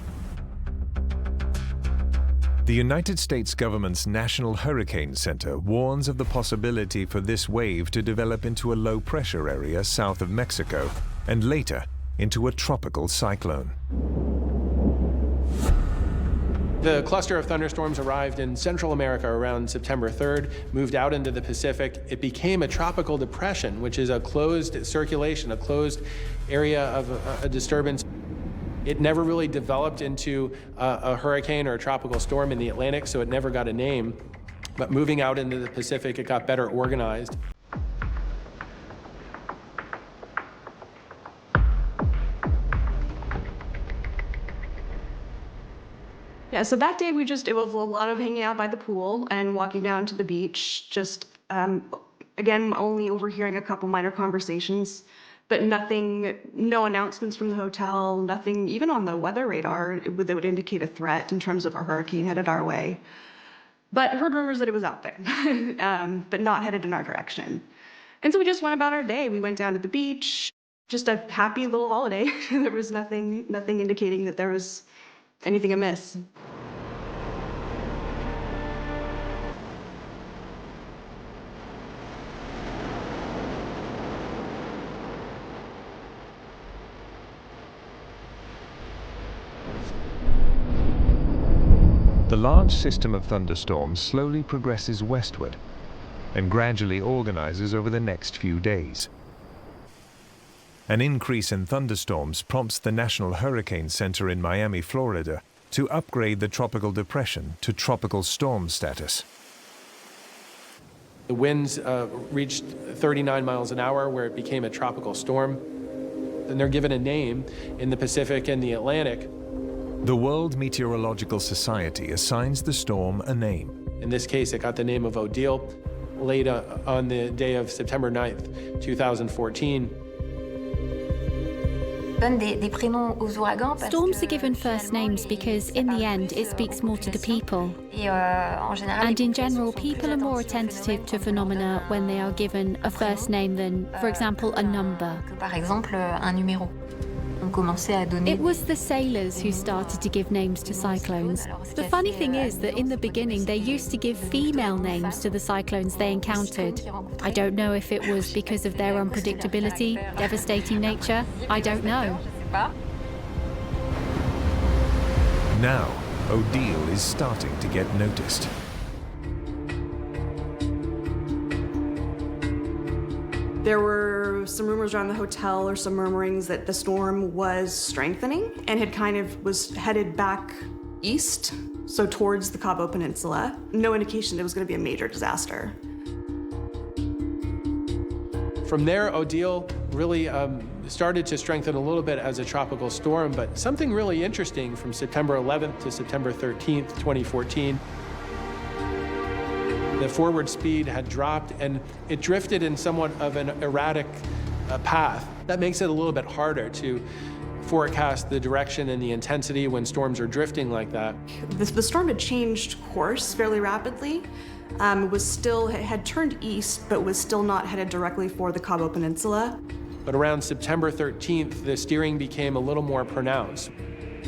The United States government's National Hurricane Center warns of the possibility for this wave to develop into a low-pressure area south of Mexico and later into a tropical cyclone. The cluster of thunderstorms arrived in Central America around September 3rd, moved out into the Pacific. It became a tropical depression, which is a closed circulation, a closed area of a disturbance. It never really developed into a hurricane or a tropical storm in the Atlantic, so it never got a name. But moving out into the Pacific, it got better organized. Yeah, so that day it was a lot of hanging out by the pool and walking down to the beach, just, again, only overhearing a couple minor conversations. but nothing, no announcements from the hotel, nothing, even on the weather radar that would indicate a threat in terms of a hurricane headed our way. But heard rumors that it was out there, but not headed in our direction. And so we just went about our day. We went down to the beach, just a happy little holiday. There was nothing indicating that there was anything amiss. The large system of thunderstorms slowly progresses westward and gradually organizes over the next few days. An increase in thunderstorms prompts the National Hurricane Center in Miami, Florida, to upgrade the tropical depression to tropical storm status. The winds reached 39 miles an hour, where it became a tropical storm. And they're given a name in the Pacific and the Atlantic. The World Meteorological Society assigns the storm a name. In this case, it got the name of Odile, late on the day of September 9th, 2014. Storms are given first names because, in the end, it speaks more to the people. And in general, people are more attentive to phenomena when they are given a first name than, for example, a number. It was the sailors who started to give names to cyclones. The funny thing is that in the beginning they used to give female names to the cyclones they encountered. I don't know if it was because of their unpredictability, devastating nature. I don't know. Now, Odile is starting to get noticed. There were some rumors around the hotel, or some murmurings, that the storm was strengthening and had was headed back east, so towards the Cabo Peninsula. No indication that it was going to be a major disaster. From there, Odile really started to strengthen a little bit as a tropical storm, but something really interesting from September 11th to September 13th, 2014. The forward speed had dropped and it drifted in somewhat of an erratic path. That makes it a little bit harder to forecast the direction and the intensity when storms are drifting like that. The storm had changed course fairly rapidly. It had turned east, but was still not headed directly for the Cabo Peninsula. But around September 13th, the steering became a little more pronounced.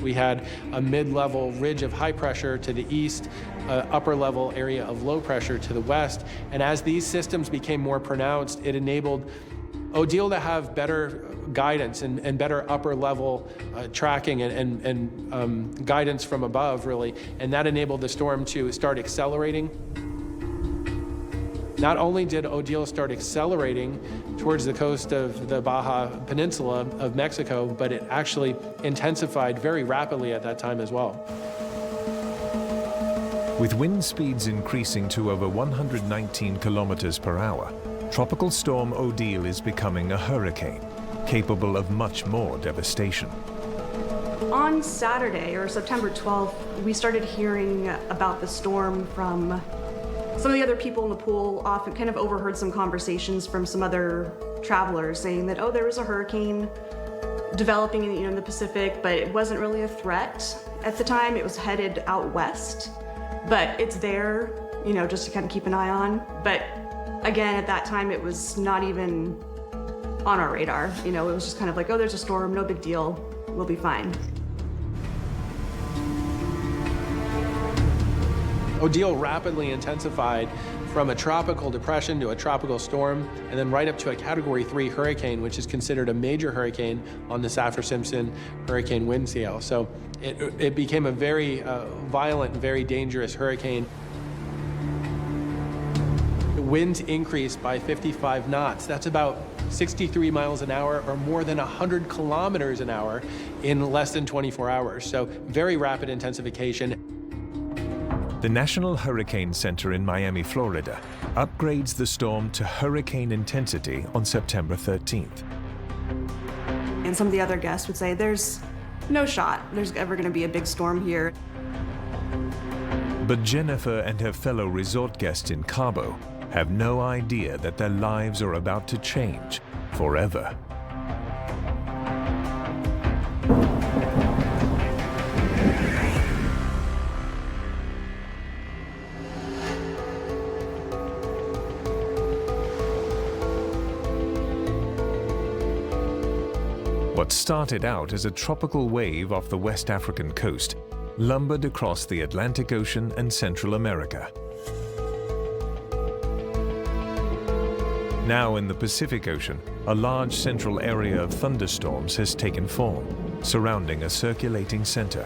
We had a mid-level ridge of high pressure to the east, upper-level area of low pressure to the west. And as these systems became more pronounced, it enabled Odile to have better guidance and better upper-level tracking and guidance from above, really. And that enabled the storm to start accelerating. Not only did Odile start accelerating towards the coast of the Baja Peninsula of Mexico, but it actually intensified very rapidly at that time as well. With wind speeds increasing to over 119 kilometers per hour, Tropical Storm Odile is becoming a hurricane, capable of much more devastation. On Saturday, or September 12th, we started hearing about the storm from some of the other people in the pool. Often kind of overheard some conversations from some other travelers saying that, oh, there was a hurricane developing in the Pacific, but it wasn't really a threat at the time. It was headed out west, but it's there, just to kind of keep an eye on. But again, at that time, it was not even on our radar. It was just kind of like, oh, there's a storm, no big deal, we'll be fine. Odile rapidly intensified from a tropical depression to a tropical storm, and then right up to a Category 3 hurricane, which is considered a major hurricane on the Saffir-Simpson hurricane wind scale. So it became a very violent, very dangerous hurricane. The winds increased by 55 knots. That's about 63 miles an hour, or more than 100 kilometers an hour in less than 24 hours. So very rapid intensification. The National Hurricane Center in Miami, Florida, upgrades the storm to hurricane intensity on September 13th. And some of the other guests would say, there's no shot there's ever going to be a big storm here. But Jennifer and her fellow resort guests in Cabo have no idea that their lives are about to change forever. What started out as a tropical wave off the West African coast lumbered across the Atlantic Ocean and Central America. Now in the Pacific Ocean, a large central area of thunderstorms has taken form, surrounding a circulating center.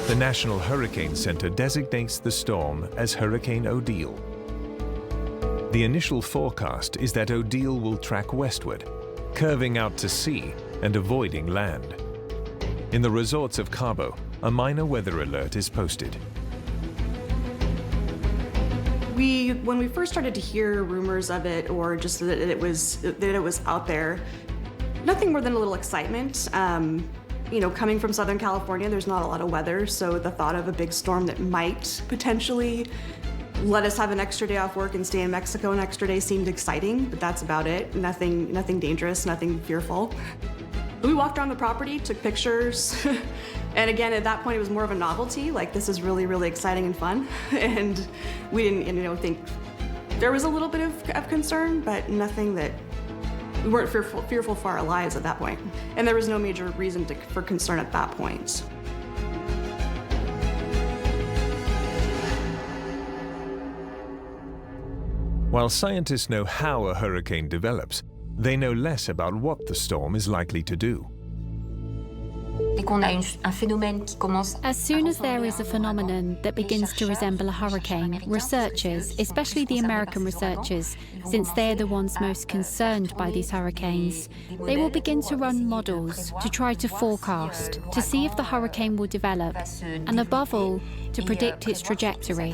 The National Hurricane Center designates the storm as Hurricane Odile. The initial forecast is that Odile will track westward, curving out to sea and avoiding land. In the resorts of Cabo, a minor weather alert is posted. When we first started to hear rumors of it, or just that it was out there, nothing more than a little excitement. You know, coming from Southern California, there's not a lot of weather, so the thought of a big storm that might potentially let us have an extra day off work and stay in Mexico an extra day seemed exciting, but that's about it. Nothing dangerous, nothing fearful. We walked around the property, took pictures, and again, at that point, it was more of a novelty, like this is really, really exciting and fun, and we didn't, think there was a little bit of concern, but nothing that, we weren't fearful for our lives at that point, and there was no major reason for concern at that point. While scientists know how a hurricane develops, they know less about what the storm is likely to do. As soon as there is a phenomenon that begins to resemble a hurricane, researchers, especially the American researchers, since they're the ones most concerned by these hurricanes, they will begin to run models to try to forecast, to see if the hurricane will develop, and above all, to predict its trajectory.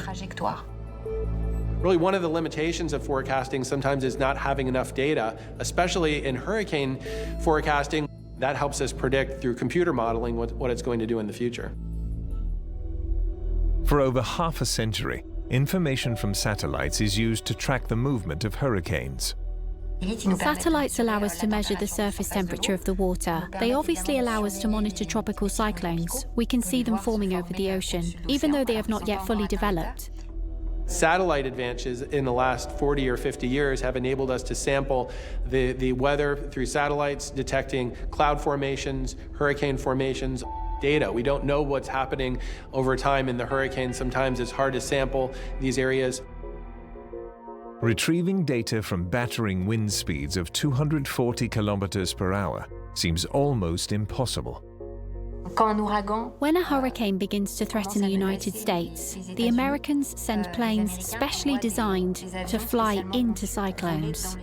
Really, one of the limitations of forecasting sometimes is not having enough data, especially in hurricane forecasting. That helps us predict through computer modeling what it's going to do in the future. For over half a century, information from satellites is used to track the movement of hurricanes. Satellites allow us to measure the surface temperature of the water. They obviously allow us to monitor tropical cyclones. We can see them forming over the ocean, even though they have not yet fully developed. Satellite advances in the last 40 or 50 years have enabled us to sample the weather through satellites, detecting cloud formations, hurricane formations, data. We don't know what's happening over time in the hurricane. Sometimes it's hard to sample these areas. Retrieving data from battering wind speeds of 240 kilometers per hour seems almost impossible. When a hurricane begins to threaten the United States, the Americans send planes specially designed to fly into cyclones.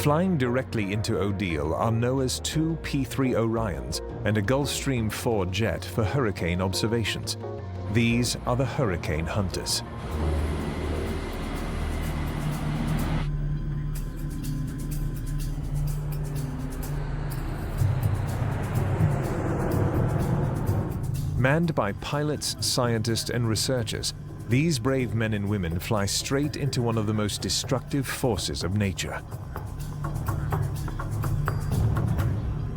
Flying directly into Odile are NOAA's two P-3 Orions and a Gulfstream 4 jet for hurricane observations. These are the hurricane hunters. Manned by pilots, scientists, and researchers, these brave men and women fly straight into one of the most destructive forces of nature.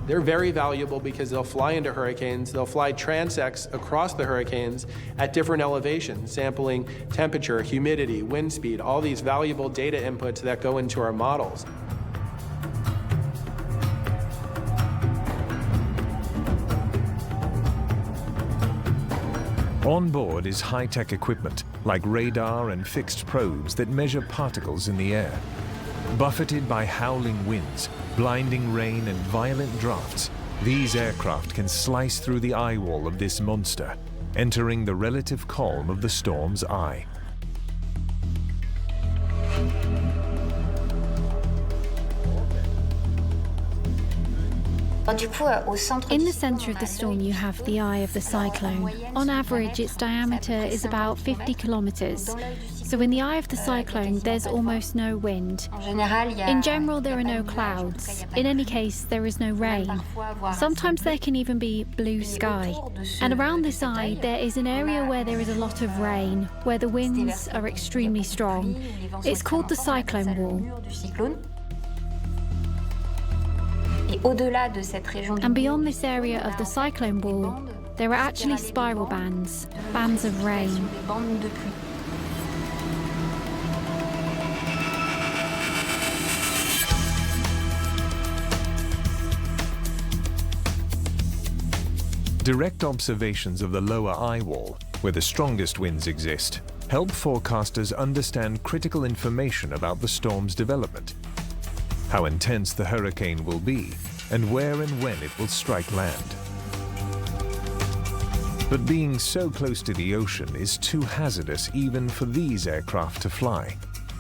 They're very valuable because they'll fly into hurricanes, they'll fly transects across the hurricanes at different elevations, sampling temperature, humidity, wind speed, all these valuable data inputs that go into our models. On board is high-tech equipment, like radar and fixed probes that measure particles in the air. Buffeted by howling winds, blinding rain, and violent drafts, these aircraft can slice through the eye wall of this monster, entering the relative calm of the storm's eye. In the center of the storm, you have the eye of the cyclone. On average, its diameter is about 50 kilometers. So in the eye of the cyclone, there's almost no wind. In general, there are no clouds. In any case, there is no rain. Sometimes there can even be blue sky. And around this eye, there is an area where there is a lot of rain, where the winds are extremely strong. It's called the cyclone wall. And beyond this area of the cyclone wall, there are actually spiral bands, bands of rain. Direct observations of the lower eye wall, where the strongest winds exist, help forecasters understand critical information about the storm's development, how intense the hurricane will be, and where and when it will strike land. But being so close to the ocean is too hazardous even for these aircraft to fly.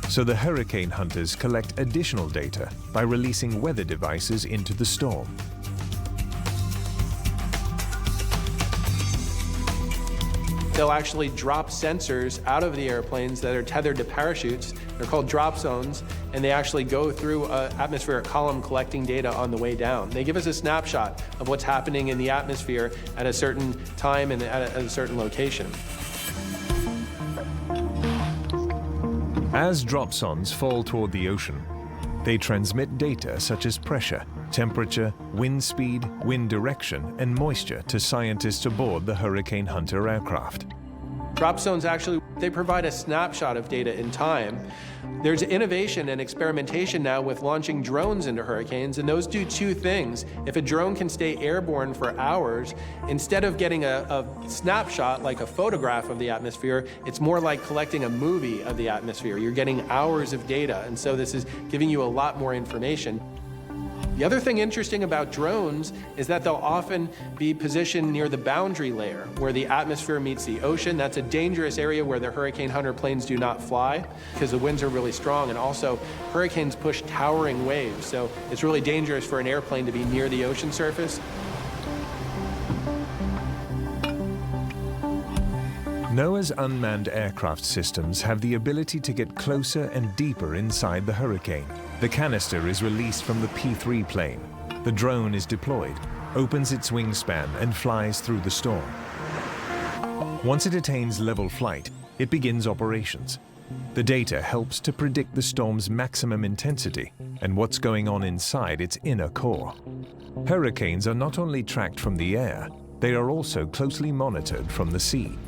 So the hurricane hunters collect additional data by releasing weather devices into the storm. They'll actually drop sensors out of the airplanes that are tethered to parachutes. They're called drop zones, and they actually go through an atmospheric column collecting data on the way down. They give us a snapshot of what's happening in the atmosphere at a certain time and at a certain location. As dropsons fall toward the ocean, they transmit data such as pressure, temperature, wind speed, wind direction, and moisture to scientists aboard the Hurricane Hunter aircraft. Drop zones actually, they provide a snapshot of data in time. There's innovation and experimentation now with launching drones into hurricanes, and those do two things. If a drone can stay airborne for hours, instead of getting a snapshot like a photograph of the atmosphere, it's more like collecting a movie of the atmosphere. You're getting hours of data, and so this is giving you a lot more information. The other thing interesting about drones is that they'll often be positioned near the boundary layer where the atmosphere meets the ocean. That's a dangerous area where the Hurricane Hunter planes do not fly because the winds are really strong, and also hurricanes push towering waves, so it's really dangerous for an airplane to be near the ocean surface. NOAA's unmanned aircraft systems have the ability to get closer and deeper inside the hurricane. The canister is released from the P-3 plane. The drone is deployed, opens its wingspan, and flies through the storm. Once it attains level flight, it begins operations. The data helps to predict the storm's maximum intensity and what's going on inside its inner core. Hurricanes are not only tracked from the air, they are also closely monitored from the sea.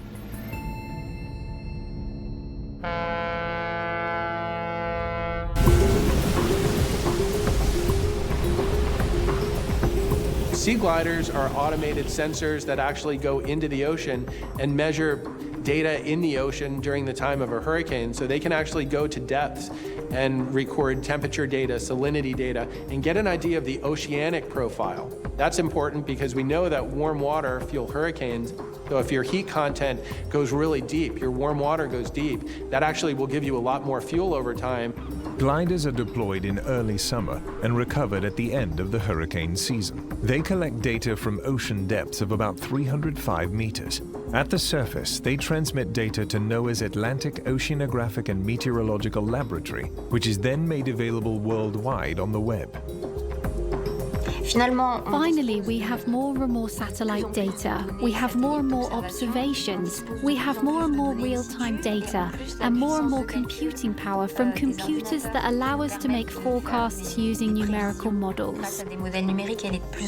Sea gliders are automated sensors that actually go into the ocean and measure data in the ocean during the time of a hurricane, so they can actually go to depths and record temperature data, salinity data, and get an idea of the oceanic profile. That's important because we know that warm water fuel hurricanes. So if your heat content goes really deep, your warm water goes deep, that actually will give you a lot more fuel over time. Gliders are deployed in early summer and recovered at the end of the hurricane season. They collect data from ocean depths of about 305 meters. At the surface, they transmit data to NOAA's Atlantic Oceanographic and Meteorological Laboratory, which is then made available worldwide on the web. Finally, we have more and more satellite data. We have more and more observations. We have more and more real-time data and more computing power from computers that allow us to make forecasts using numerical models.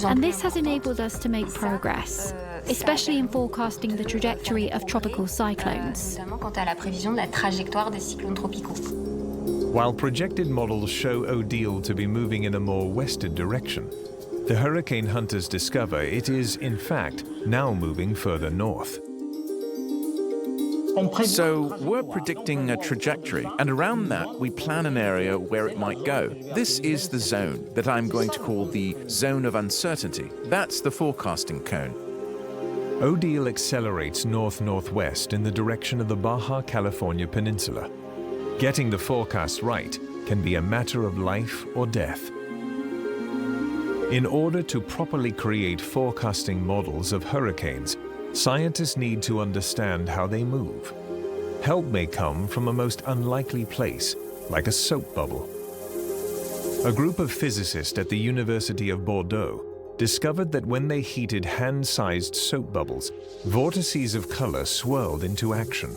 And this has enabled us to make progress, especially in forecasting the trajectory of tropical cyclones. While projected models show Odile to be moving in a more western direction, the hurricane hunters discover it is, in fact, now moving further north. So we're predicting a trajectory, and around that we plan an area where it might go. This is the zone that I'm going to call the zone of uncertainty. That's the forecasting cone. Odile accelerates north-northwest in the direction of the Baja California Peninsula. Getting the forecast right can be a matter of life or death. In order to properly create forecasting models of hurricanes, scientists need to understand how they move. Help may come from a most unlikely place, like a soap bubble. A group of physicists at the University of Bordeaux discovered that when they heated hand-sized soap bubbles, vortices of color swirled into action.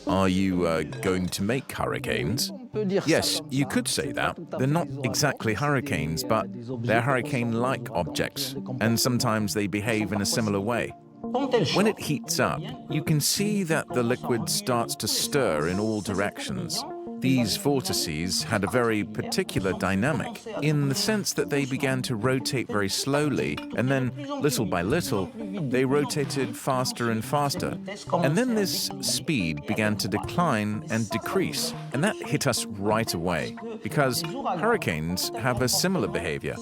Are you going to make hurricanes? Yes, you could say that. They're not exactly hurricanes, but they're hurricane-like objects, and sometimes they behave in a similar way. When it heats up, you can see that the liquid starts to stir in all directions. These vortices had a very particular dynamic in the sense that they began to rotate very slowly, and then, little by little, they rotated faster and faster. And then this speed began to decline and decrease, and that hit us right away, because hurricanes have a similar behavior.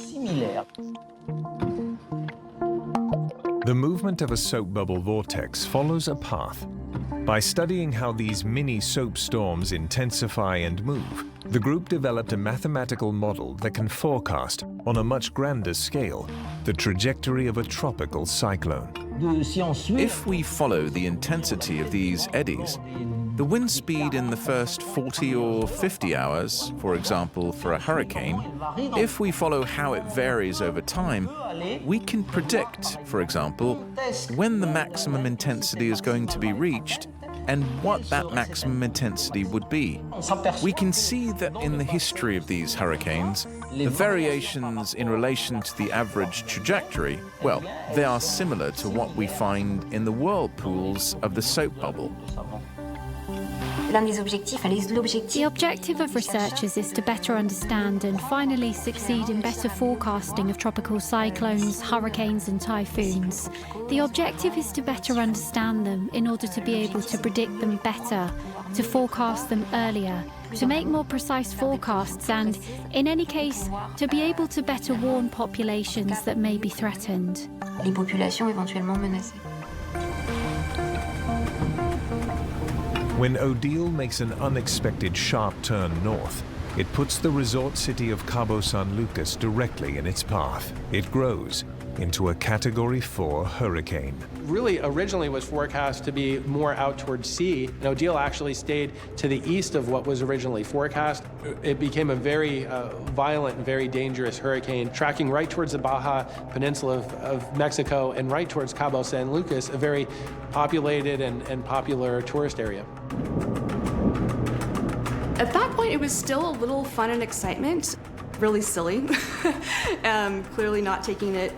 The movement of a soap bubble vortex follows a path. By studying how these mini soap storms intensify and move, the group developed a mathematical model that can forecast, on a much grander scale, the trajectory of a tropical cyclone. If we follow the intensity of these eddies, the wind speed in the first 40 or 50 hours, for example, for a hurricane, if we follow how it varies over time, we can predict, for example, when the maximum intensity is going to be reached and what that maximum intensity would be. We can see that in the history of these hurricanes, the variations in relation to the average trajectory, well, they are similar to what we find in the whirlpools of the soap bubble. The objective of researchers is to better understand and finally succeed in better forecasting of tropical cyclones, hurricanes and typhoons. The objective is to better understand them in order to be able to predict them better, to forecast them earlier, to make more precise forecasts and, in any case, to be able to better warn populations that may be threatened. When Odile makes an unexpected sharp turn north, it puts the resort city of Cabo San Lucas directly in its path. It grows into a Category 4 hurricane. Really originally was forecast to be more out towards sea. And Odile actually stayed to the east of what was originally forecast. It became a very violent and very dangerous hurricane, tracking right towards the Baja Peninsula of Mexico and right towards Cabo San Lucas, a very populated and popular tourist area. At that point, it was still a little fun and excitement. Really silly. Clearly not taking it,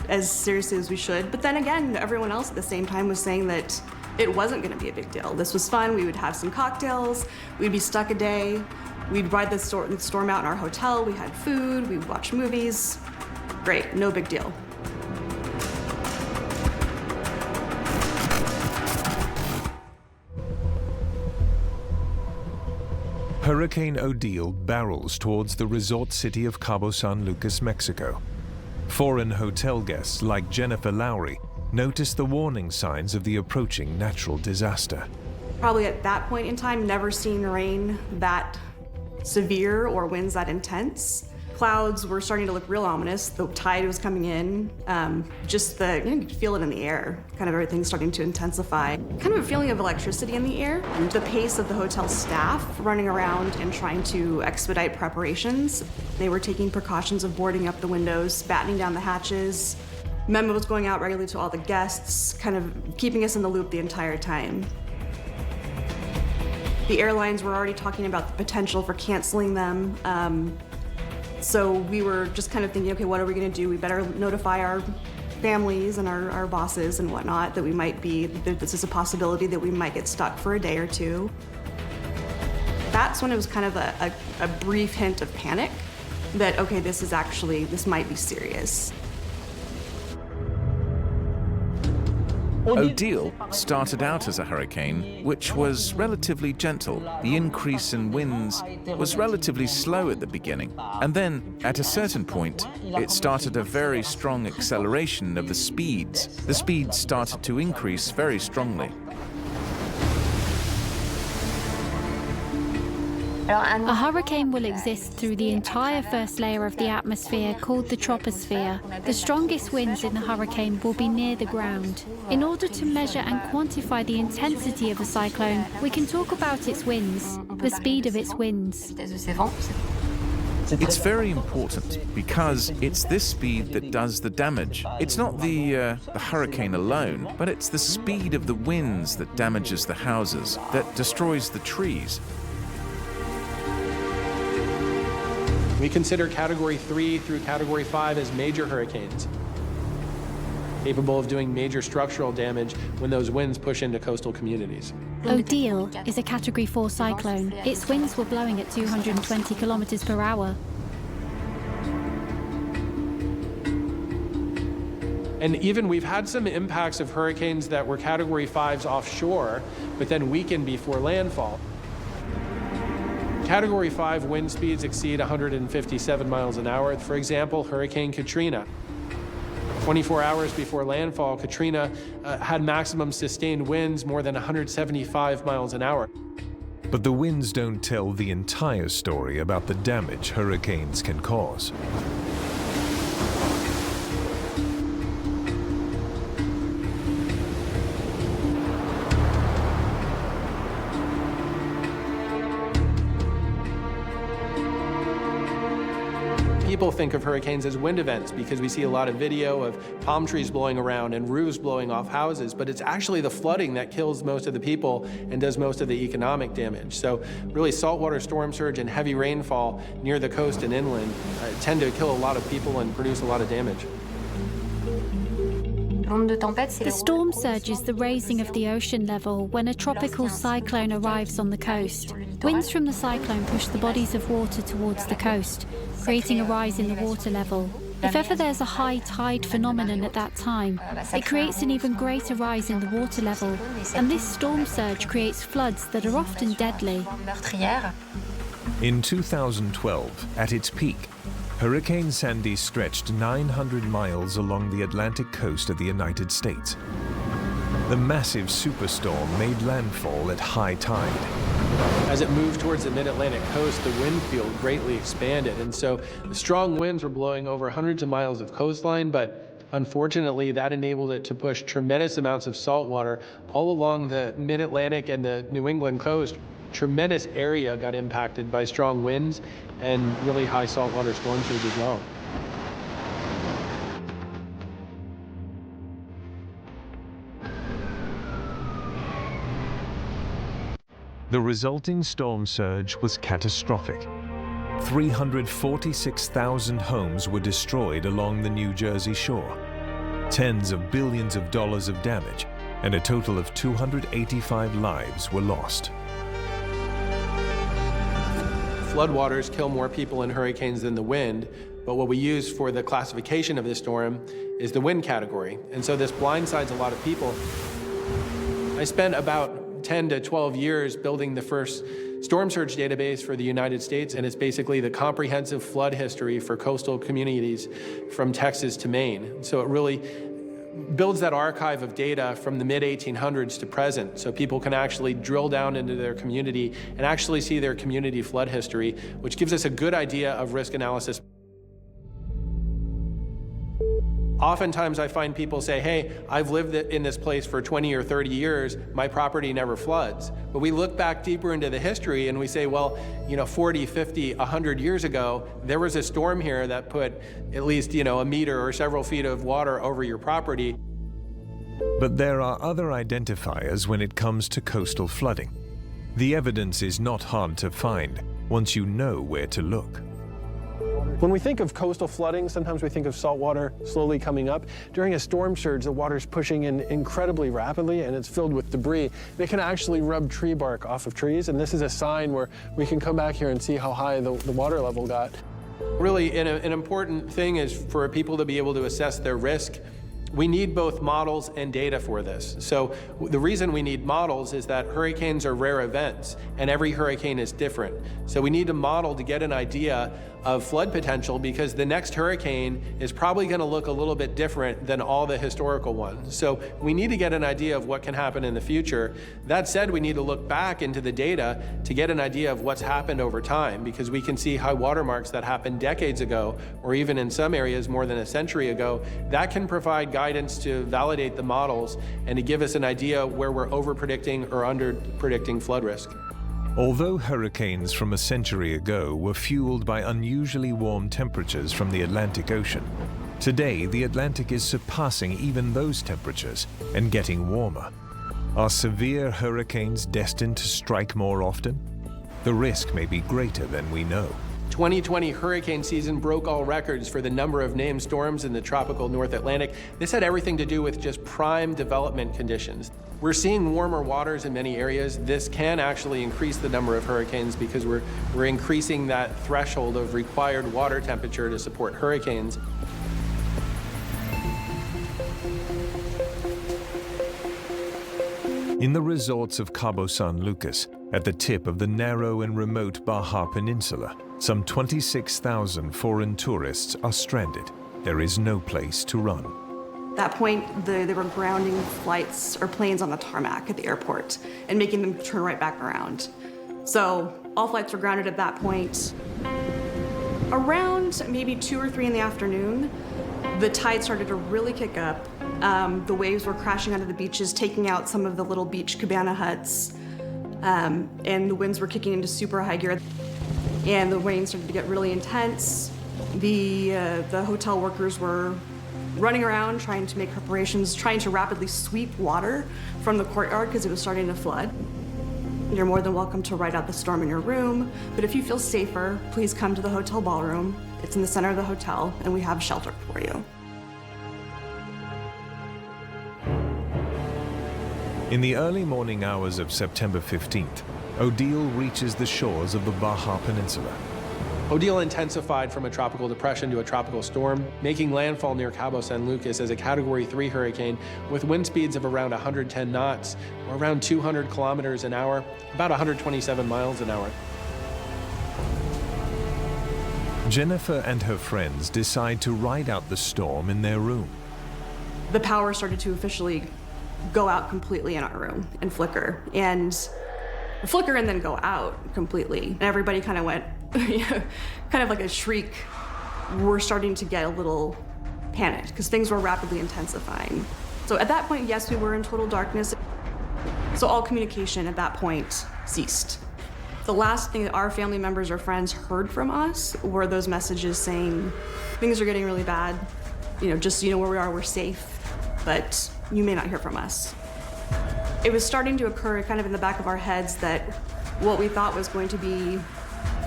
as seriously as we should. But then again, everyone else at the same time was saying that it wasn't going to be a big deal. This was fun. We would have some cocktails. We'd be stuck a day. We'd ride the storm out in our hotel. We had food. We'd watch movies. Great. No big deal. Hurricane Odile barrels towards the resort city of Cabo San Lucas, Mexico. Foreign hotel guests like Jennifer Lowry notice the warning signs of the approaching natural disaster. Probably at that point in time, never seen rain that severe or winds that intense. Clouds were starting to look real ominous. The tide was coming in. You could feel it in the air. Kind of everything starting to intensify. Kind of a feeling of electricity in the air. And the pace of the hotel staff running around and trying to expedite preparations. They were taking precautions of boarding up the windows, battening down the hatches. Memos going out regularly to all the guests, kind of keeping us in the loop the entire time. The airlines were already talking about the potential for canceling them. So we were just kind of thinking, okay, what are we going to do? We better notify our families and our bosses and whatnot that this is a possibility that we might get stuck for a day or two. That's when it was kind of a brief hint of panic that, okay, this might be serious. Odile started out as a hurricane, which was relatively gentle. The increase in winds was relatively slow at the beginning. And then, at a certain point, it started a very strong acceleration of the speeds. The speeds started to increase very strongly. A hurricane will exist through the entire first layer of the atmosphere called the troposphere. The strongest winds in the hurricane will be near the ground. In order to measure and quantify the intensity of a cyclone, we can talk about its winds, the speed of its winds. It's very important because it's this speed that does the damage. It's not the hurricane alone, but it's the speed of the winds that damages the houses, that destroys the trees. We consider Category 3 through Category 5 as major hurricanes. capable of doing major structural damage when those winds push into coastal communities. Odile is a Category 4 cyclone. Its winds were blowing at 220 kilometers per hour. And even we've had some impacts of hurricanes that were Category 5s offshore, but then weakened before landfall. Category 5 wind speeds exceed 157 miles an hour. For example, Hurricane Katrina. 24 hours before landfall, Katrina had maximum sustained winds more than 175 miles an hour. But the winds don't tell the entire story about the damage hurricanes can cause. People think of hurricanes as wind events because we see a lot of video of palm trees blowing around and roofs blowing off houses, but it's actually the flooding that kills most of the people and does most of the economic damage. So really saltwater storm surge and heavy rainfall near the coast and inland tend to kill a lot of people and produce a lot of damage. The storm surge is the raising of the ocean level when a tropical cyclone arrives on the coast. Winds from the cyclone push the bodies of water towards the coast, creating a rise in the water level. If ever there's a high tide phenomenon at that time, it creates an even greater rise in the water level, and this storm surge creates floods that are often deadly. In 2012, at its peak, Hurricane Sandy stretched 900 miles along the Atlantic coast of the United States. The massive superstorm made landfall at high tide. As it moved towards the mid-Atlantic coast, the wind field greatly expanded, and so the strong winds were blowing over hundreds of miles of coastline, but unfortunately that enabled it to push tremendous amounts of salt water all along the mid-Atlantic and the New England coast. Tremendous area got impacted by strong winds and really high saltwater storm surge as well. The resulting storm surge was catastrophic. 346,000 homes were destroyed along the New Jersey shore. Tens of billions of dollars of damage, and a total of 285 lives were lost. Floodwaters kill more people in hurricanes than the wind, but what we use for the classification of this storm is the wind category. And so this blindsides a lot of people. I spent about 10 to 12 years building the first storm surge database for the United States, and it's basically the comprehensive flood history for coastal communities from Texas to Maine. So it really builds that archive of data from the mid-1800s to present, so people can actually drill down into their community and actually see their community flood history, which gives us a good idea of risk analysis. Oftentimes I find people say, hey, I've lived in this place for 20 or 30 years, my property never floods. But we look back deeper into the history and we say, well, 40, 50, 100 years ago, there was a storm here that put at least, a meter or several feet of water over your property. But there are other identifiers when it comes to coastal flooding. The evidence is not hard to find once you know where to look. When we think of coastal flooding, sometimes we think of salt water slowly coming up. During a storm surge, the water's pushing in incredibly rapidly and it's filled with debris. And it can actually rub tree bark off of trees, and this is a sign where we can come back here and see how high the water level got. Really, an important thing is for people to be able to assess their risk. We need both models and data for this. So the reason we need models is that hurricanes are rare events and every hurricane is different. So we need a model to get an idea of flood potential, because the next hurricane is probably going to look a little bit different than all the historical ones. So we need to get an idea of what can happen in the future. That said, we need to look back into the data to get an idea of what's happened over time, because we can see high watermarks that happened decades ago, or even in some areas more than a century ago. That can provide guidance to validate the models and to give us an idea where we're over-predicting or under-predicting flood risk. Although hurricanes from a century ago were fueled by unusually warm temperatures from the Atlantic Ocean, today the Atlantic is surpassing even those temperatures and getting warmer. Are severe hurricanes destined to strike more often? The risk may be greater than we know. 2020 hurricane season broke all records for the number of named storms in the tropical North Atlantic. This had everything to do with just prime development conditions. We're seeing warmer waters in many areas. This can actually increase the number of hurricanes because we're increasing that threshold of required water temperature to support hurricanes. In the resorts of Cabo San Lucas, at the tip of the narrow and remote Baja Peninsula, some 26,000 foreign tourists are stranded. There is no place to run. At that point, they were grounding flights or planes on the tarmac at the airport and making them turn right back around. So all flights were grounded at that point. Around maybe 2 or 3 in the afternoon, the tide started to really kick up. The waves were crashing onto the beaches, taking out some of the little beach cabana huts, and the winds were kicking into super high gear. And the rain started to get really intense. The hotel workers were running around trying to make preparations, trying to rapidly sweep water from the courtyard because it was starting to flood. You're more than welcome to ride out the storm in your room, but if you feel safer, please come to the hotel ballroom. It's in the center of the hotel, and we have shelter for you. In the early morning hours of September 15th, Odile reaches the shores of the Baja Peninsula. Odile intensified from a tropical depression to a tropical storm, making landfall near Cabo San Lucas as a Category 3 hurricane with wind speeds of around 110 knots, or around 200 kilometers an hour, about 127 miles an hour. Jennifer and her friends decide to ride out the storm in their room. The power started to officially go out completely in our room and flicker and then go out completely. And everybody kind of went, kind of like a shriek. We're starting to get a little panicked because things were rapidly intensifying. So at that point, yes, we were in total darkness. So all communication at that point ceased. The last thing that our family members or friends heard from us were those messages saying, things are getting really bad. Just so you know where we are, we're safe, but you may not hear from us. It was starting to occur kind of in the back of our heads that what we thought was going to be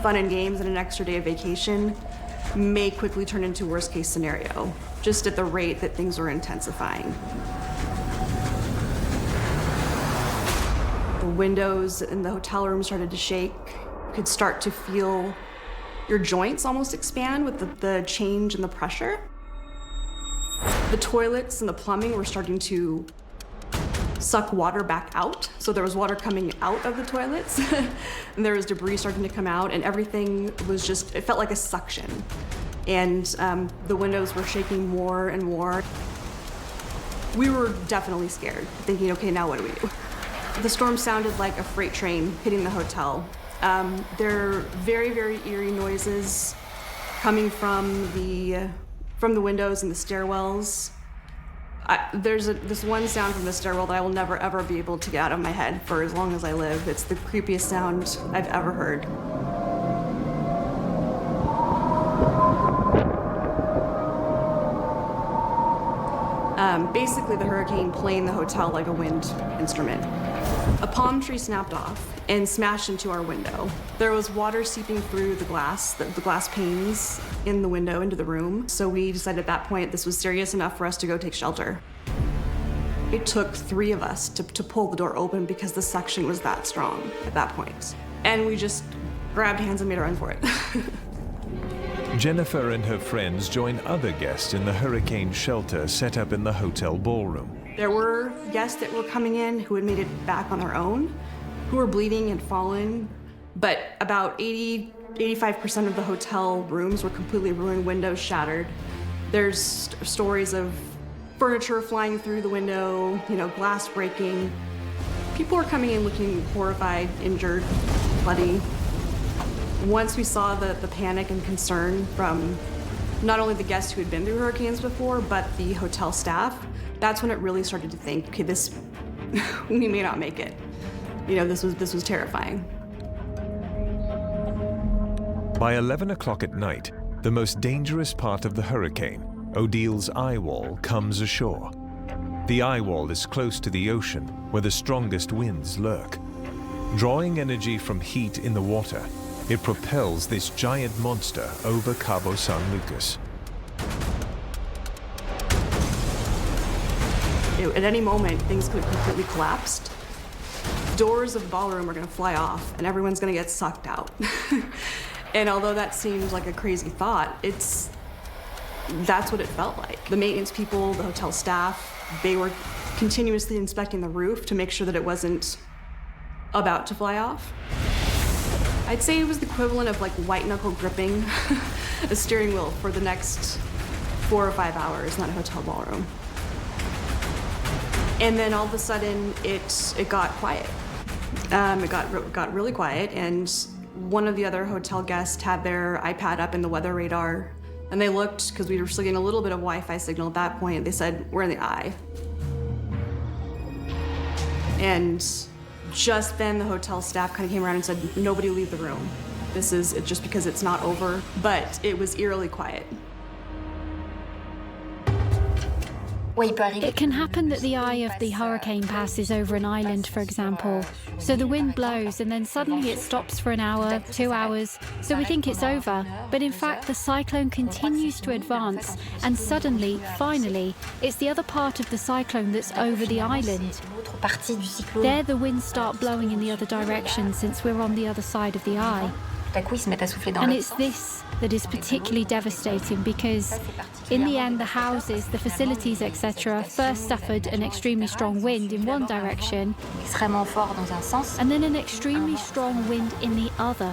fun and games and an extra day of vacation may quickly turn into worst case scenario, just at the rate that things were intensifying. The windows in the hotel room started to shake. You could start to feel your joints almost expand with the change in the pressure. The toilets and the plumbing were starting to suck water back out. So there was water coming out of the toilets and there was debris starting to come out, and everything was just, it felt like a suction. And the windows were shaking more and more. We were definitely scared, thinking, okay, now what do we do? The storm sounded like a freight train hitting the hotel. There are very, very eerie noises coming from the windows and the stairwells. There's this one sound from the stairwell that I will never, ever be able to get out of my head for as long as I live. It's the creepiest sound I've ever heard. Basically, the hurricane playing the hotel like a wind instrument. A palm tree snapped off and smashed into our window. There was water seeping through the glass panes in the window into the room. So we decided at that point this was serious enough for us to go take shelter. It took 3 of us to pull the door open because the suction was that strong at that point. And we just grabbed hands and made a run for it. Jennifer and her friends join other guests in the hurricane shelter set up in the hotel ballroom. There were guests that were coming in who had made it back on their own, who were bleeding and fallen, but about 85% of the hotel rooms were completely ruined, windows shattered. There's stories of furniture flying through the window, glass breaking. People were coming in looking horrified, injured, bloody. Once we saw the panic and concern from not only the guests who had been through hurricanes before, but the hotel staff, that's when it really started to think, okay, we may not make it. This was terrifying. By 11 o'clock at night, the most dangerous part of the hurricane, Odile's eye wall, comes ashore. The eye wall is close to the ocean, where the strongest winds lurk. Drawing energy from heat in the water, It propels this giant monster over Cabo San Lucas. At any moment, things could have completely collapsed. Doors of the ballroom are going to fly off, and everyone's going to get sucked out. And although that seems like a crazy thought, that's what it felt like. The maintenance people, the hotel staff, they were continuously inspecting the roof to make sure that it wasn't about to fly off. I'd say it was the equivalent of like white knuckle gripping a steering wheel for the next 4 or 5 hours in that hotel ballroom. And then all of a sudden, it got quiet. It got really quiet, and one of the other hotel guests had their iPad up in the weather radar, and they looked, because we were still getting a little bit of Wi-Fi signal at that point. They said, "We're in the eye." And just then, the hotel staff kind of came around and said, "Nobody leave the room. This is just because it's not over." But it was eerily quiet. It can happen that the eye of the hurricane passes over an island, for example. So the wind blows and then suddenly it stops for an hour, 2 hours, so we think it's over. But in fact, the cyclone continues to advance, and suddenly, finally, it's the other part of the cyclone that's over the island. There the winds start blowing in the other direction since we're on the other side of the eye. And it's this that is particularly devastating because, in the end, the houses, the facilities, etc., first suffered an extremely strong wind in one direction, and then an extremely strong wind in the other.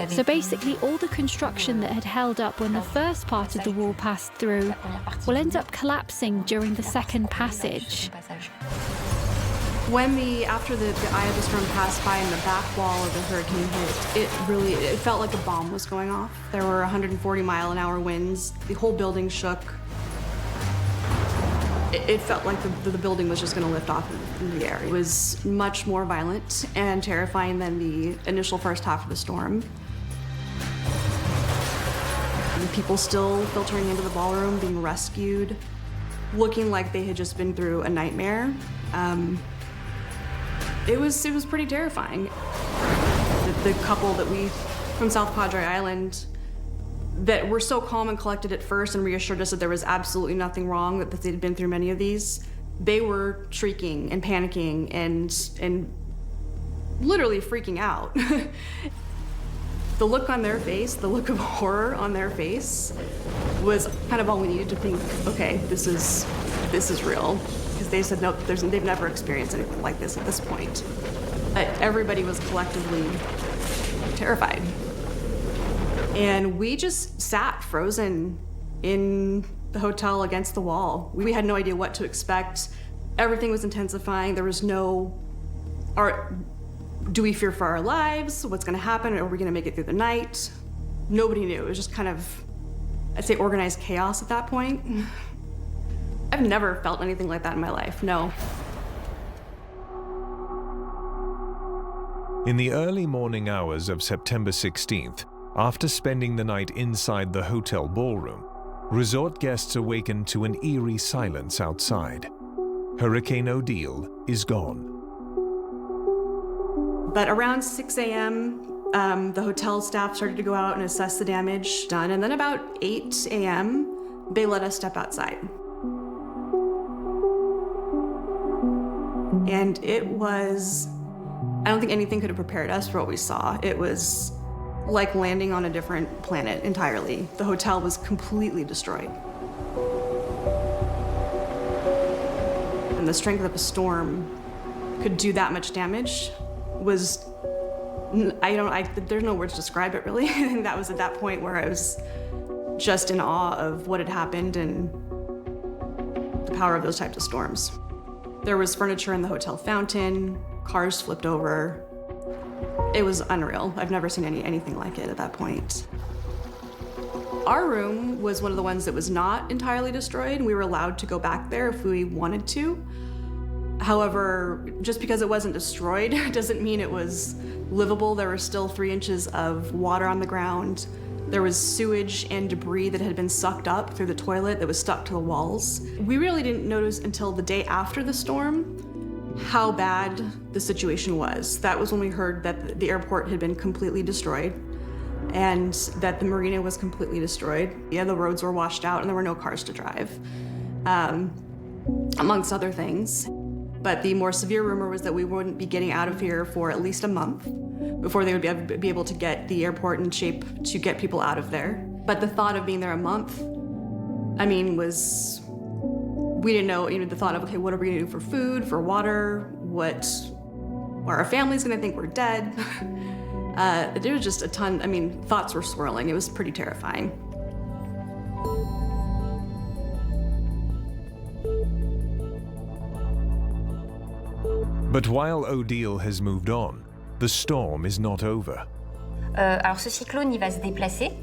So basically, all the construction that had held up when the first part of the wall passed through will end up collapsing during the second passage. After the eye of the storm passed by and the back wall of the hurricane hit, it felt like a bomb was going off. There were 140-mile-an-hour winds. The whole building shook. It felt like the building was just going to lift off in the air. It was much more violent and terrifying than the initial first half of the storm. And people still filtering into the ballroom, being rescued, looking like they had just been through a nightmare. It was pretty terrifying. The couple from South Padre Island that were so calm and collected at first and reassured us that there was absolutely nothing wrong, that they'd been through many of these, they were shrieking and panicking and literally freaking out. The look on their face, the look of horror on their face, was kind of all we needed to think, okay, this is real. Because they said, no, they've never experienced anything like this at this point. Everybody was collectively terrified. And we just sat frozen in the hotel against the wall. We had no idea what to expect. Everything was intensifying. There was no, do we fear for our lives? What's gonna happen? Are we gonna make it through the night? Nobody knew. It was just kind of, I'd say, organized chaos at that point. I've never felt anything like that in my life, no. In the early morning hours of September 16th, after spending the night inside the hotel ballroom, resort guests awakened to an eerie silence outside. Hurricane Odile is gone. But around 6 a.m., the hotel staff started to go out and assess the damage done. And then about 8 a.m., they let us step outside. And it was, I don't think anything could have prepared us for what we saw. It was like landing on a different planet entirely. The hotel was completely destroyed. And the strength of a storm could do that much damage was, there's no words to describe it really. I think that was at that point where I was just in awe of what had happened and the power of those types of storms. There was furniture in the hotel fountain, cars flipped over. It was unreal. I've never seen anything like it at that point. Our room was one of the ones that was not entirely destroyed, and we were allowed to go back there if we wanted to. However, just because it wasn't destroyed doesn't mean it was livable. There were still 3 inches of water on the ground. There was sewage and debris that had been sucked up through the toilet that was stuck to the walls. We really didn't notice until the day after the storm how bad the situation was. That was when we heard that the airport had been completely destroyed and that the marina was completely destroyed. Yeah, the roads were washed out and there were no cars to drive, amongst other things. But the more severe rumor was that we wouldn't be getting out of here for at least a month before they would be able to get the airport in shape to get people out of there. But the thought of being there a month, I mean, we didn't know, the thought of, okay, what are we gonna do for food, for water? What are our families gonna think we're dead? There was just a ton, thoughts were swirling. It was pretty terrifying. But while Odile has moved on, the storm is not over. Alors ce cyclone, il va se déplacer.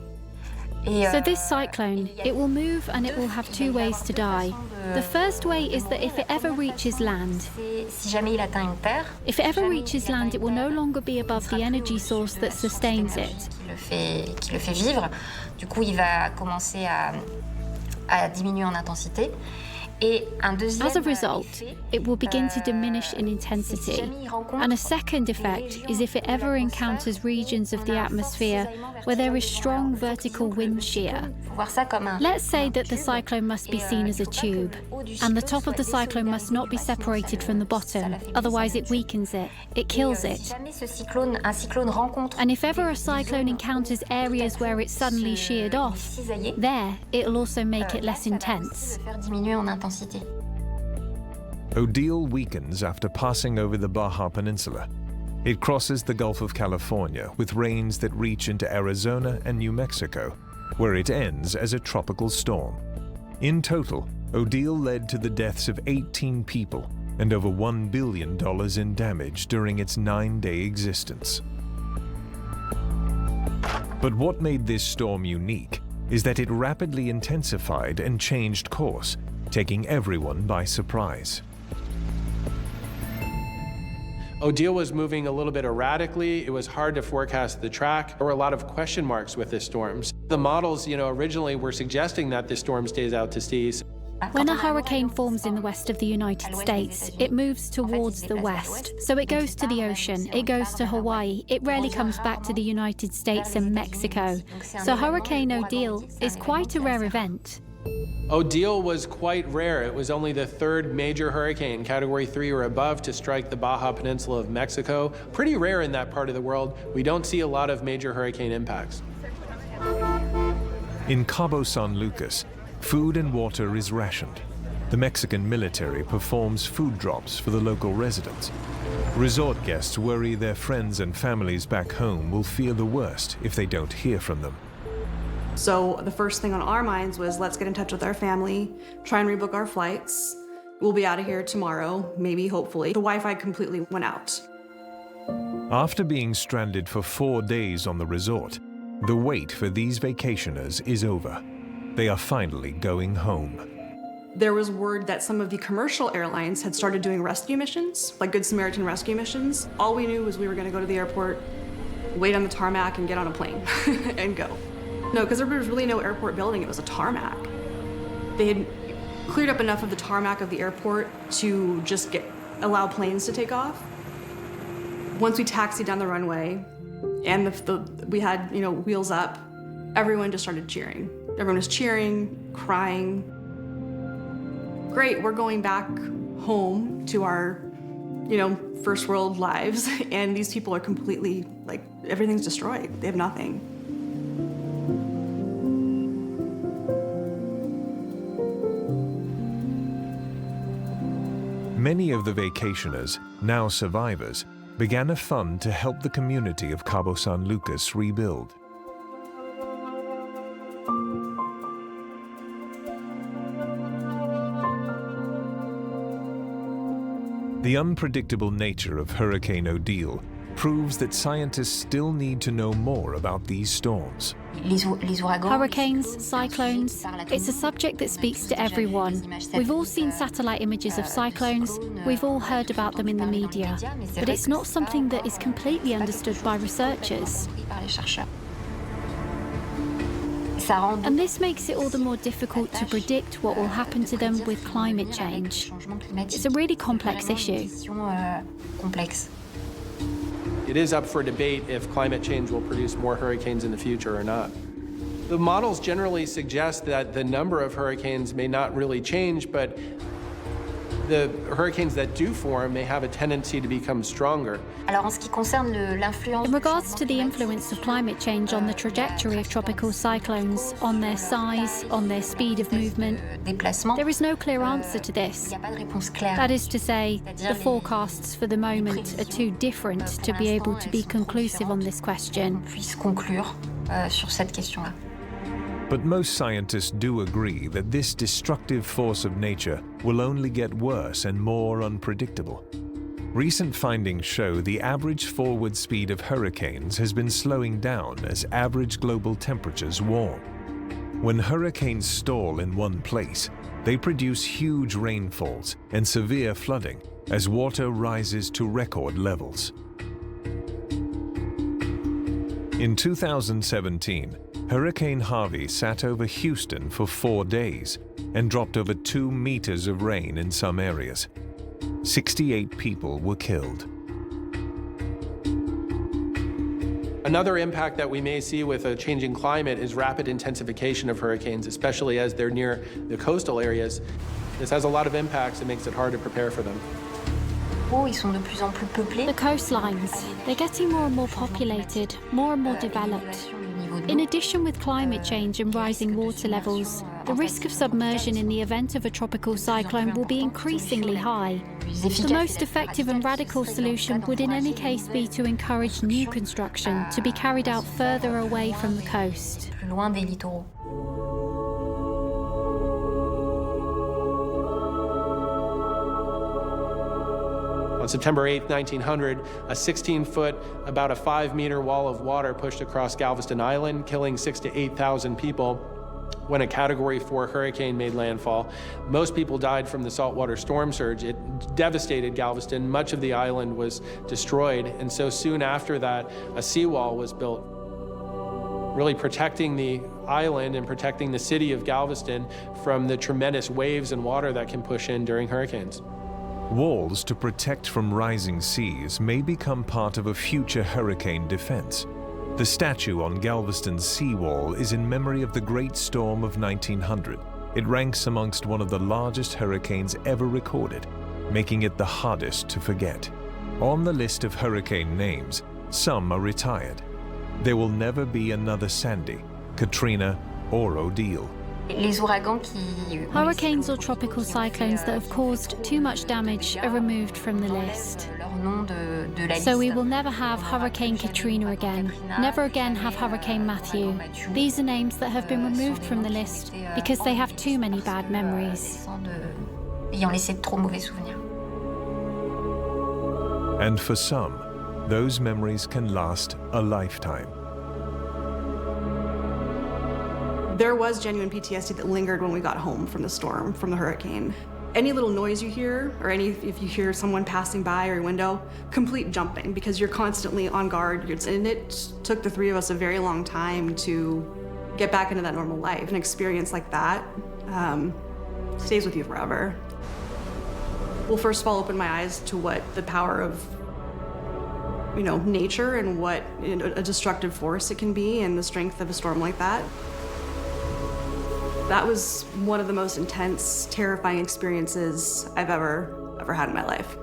So this cyclone, it will move and it will have two ways to die. The first way is that if it ever reaches land, if it ever reaches land, it will no longer be above the energy source that sustains it. Qui le fait vivre. Du coup, il va commencer à diminuer en intensité. As a result, it will begin to diminish in intensity. And a second effect is if it ever encounters regions of the atmosphere where there is strong vertical wind shear. Let's say that the cyclone must be seen as a tube, and the top of the cyclone must not be separated from the bottom, otherwise it weakens it, it kills it. And if ever a cyclone encounters areas where it's suddenly sheared off, there, it'll also make it less intense. Odile weakens after passing over the Baja Peninsula. It crosses the Gulf of California with rains that reach into Arizona and New Mexico, where it ends as a tropical storm. In total, Odile led to the deaths of 18 people and over $1 billion in damage during its 9-day existence. But what made this storm unique is that it rapidly intensified and changed course, taking everyone by surprise. Odile was moving a little bit erratically. It was hard to forecast the track. There were a lot of question marks with the storms. The models, originally were suggesting that the storm stays out to sea. When a hurricane forms in the west of the United States, it moves towards the west. So it goes to the ocean, it goes to Hawaii. It rarely comes back to the United States and Mexico. So Hurricane Odile is quite a rare event. Odile was quite rare. It was only the third major hurricane, Category 3 or above, to strike the Baja Peninsula of Mexico. Pretty rare in that part of the world. We don't see a lot of major hurricane impacts. In Cabo San Lucas, food and water is rationed. The Mexican military performs food drops for the local residents. Resort guests worry their friends and families back home will fear the worst if they don't hear from them. So the first thing on our minds was, let's get in touch with our family, try and rebook our flights. We'll be out of here tomorrow, maybe, hopefully. The Wi-Fi completely went out. After being stranded for 4 days on the resort, the wait for these vacationers is over. They are finally going home. There was word that some of the commercial airlines had started doing rescue missions, like Good Samaritan rescue missions. All we knew was we were going to go to the airport, wait on the tarmac, and get on a plane and go. No, because there was really no airport building, it was a tarmac. They had cleared up enough of the tarmac of the airport to just allow planes to take off. Once we taxied down the runway and we had, wheels up, everyone just started cheering. Everyone was cheering, crying. Great, we're going back home to our, first world lives, and these people are completely, everything's destroyed. They have nothing. Many of the vacationers, now survivors, began a fund to help the community of Cabo San Lucas rebuild. The unpredictable nature of Hurricane Odile proves that scientists still need to know more about these storms. Hurricanes, cyclones, it's a subject that speaks to everyone. We've all seen satellite images of cyclones, we've all heard about them in the media, but it's not something that is completely understood by researchers. And this makes it all the more difficult to predict what will happen to them with climate change. It's a really complex issue. It is up for debate if climate change will produce more hurricanes in the future or not. The models generally suggest that the number of hurricanes may not really change, but the hurricanes that do form may have a tendency to become stronger. In regards to the influence of climate change on the trajectory of tropical cyclones, on their size, on their speed of movement, there is no clear answer to this. That is to say, the forecasts for the moment are too different to be able to be conclusive on this question. But most scientists do agree that this destructive force of nature will only get worse and more unpredictable. Recent findings show the average forward speed of hurricanes has been slowing down as average global temperatures warm. When hurricanes stall in one place, they produce huge rainfalls and severe flooding as water rises to record levels. In 2017, Hurricane Harvey sat over Houston for 4 days and dropped over 2 meters of rain in some areas. 68 people were killed. Another impact that we may see with a changing climate is rapid intensification of hurricanes, especially as they're near the coastal areas. This has a lot of impacts and makes it hard to prepare for them. The coastlines, they're getting more and more populated, more and more developed. In addition, with climate change and rising water levels, the risk of submersion in the event of a tropical cyclone will be increasingly high. The most effective and radical solution would in any case be to encourage new construction to be carried out further away from the coast. On September 8, 1900, a 16-foot, about a 5-meter wall of water pushed across Galveston Island, killing 6,000 to 8,000 people when a Category 4 hurricane made landfall. Most people died from the saltwater storm surge. It devastated Galveston. Much of the island was destroyed, and so soon after that, a seawall was built, really protecting the island and protecting the city of Galveston from the tremendous waves and water that can push in during hurricanes. Walls to protect from rising seas may become part of a future hurricane defense. The statue on Galveston's seawall is in memory of the Great Storm of 1900. It ranks amongst one of the largest hurricanes ever recorded, making it the hardest to forget. On the list of hurricane names, some are retired. There will never be another Sandy, Katrina, or Odile. Hurricanes or tropical cyclones that have caused too much damage are removed from the list. So we will never have Hurricane Katrina again, never again have Hurricane Matthew. These are names that have been removed from the list because they have too many bad memories. And for some, those memories can last a lifetime. There was genuine PTSD that lingered when we got home from the storm, from the hurricane. Any little noise you hear, or if you hear someone passing by or your window, complete jumping, because you're constantly on guard. And it took the 3 of us a very long time to get back into that normal life. An experience like that stays with you forever. Well, first of all, opened my eyes to what the power of nature and what a destructive force it can be, and the strength of a storm like that. That was one of the most intense, terrifying experiences I've ever had in my life.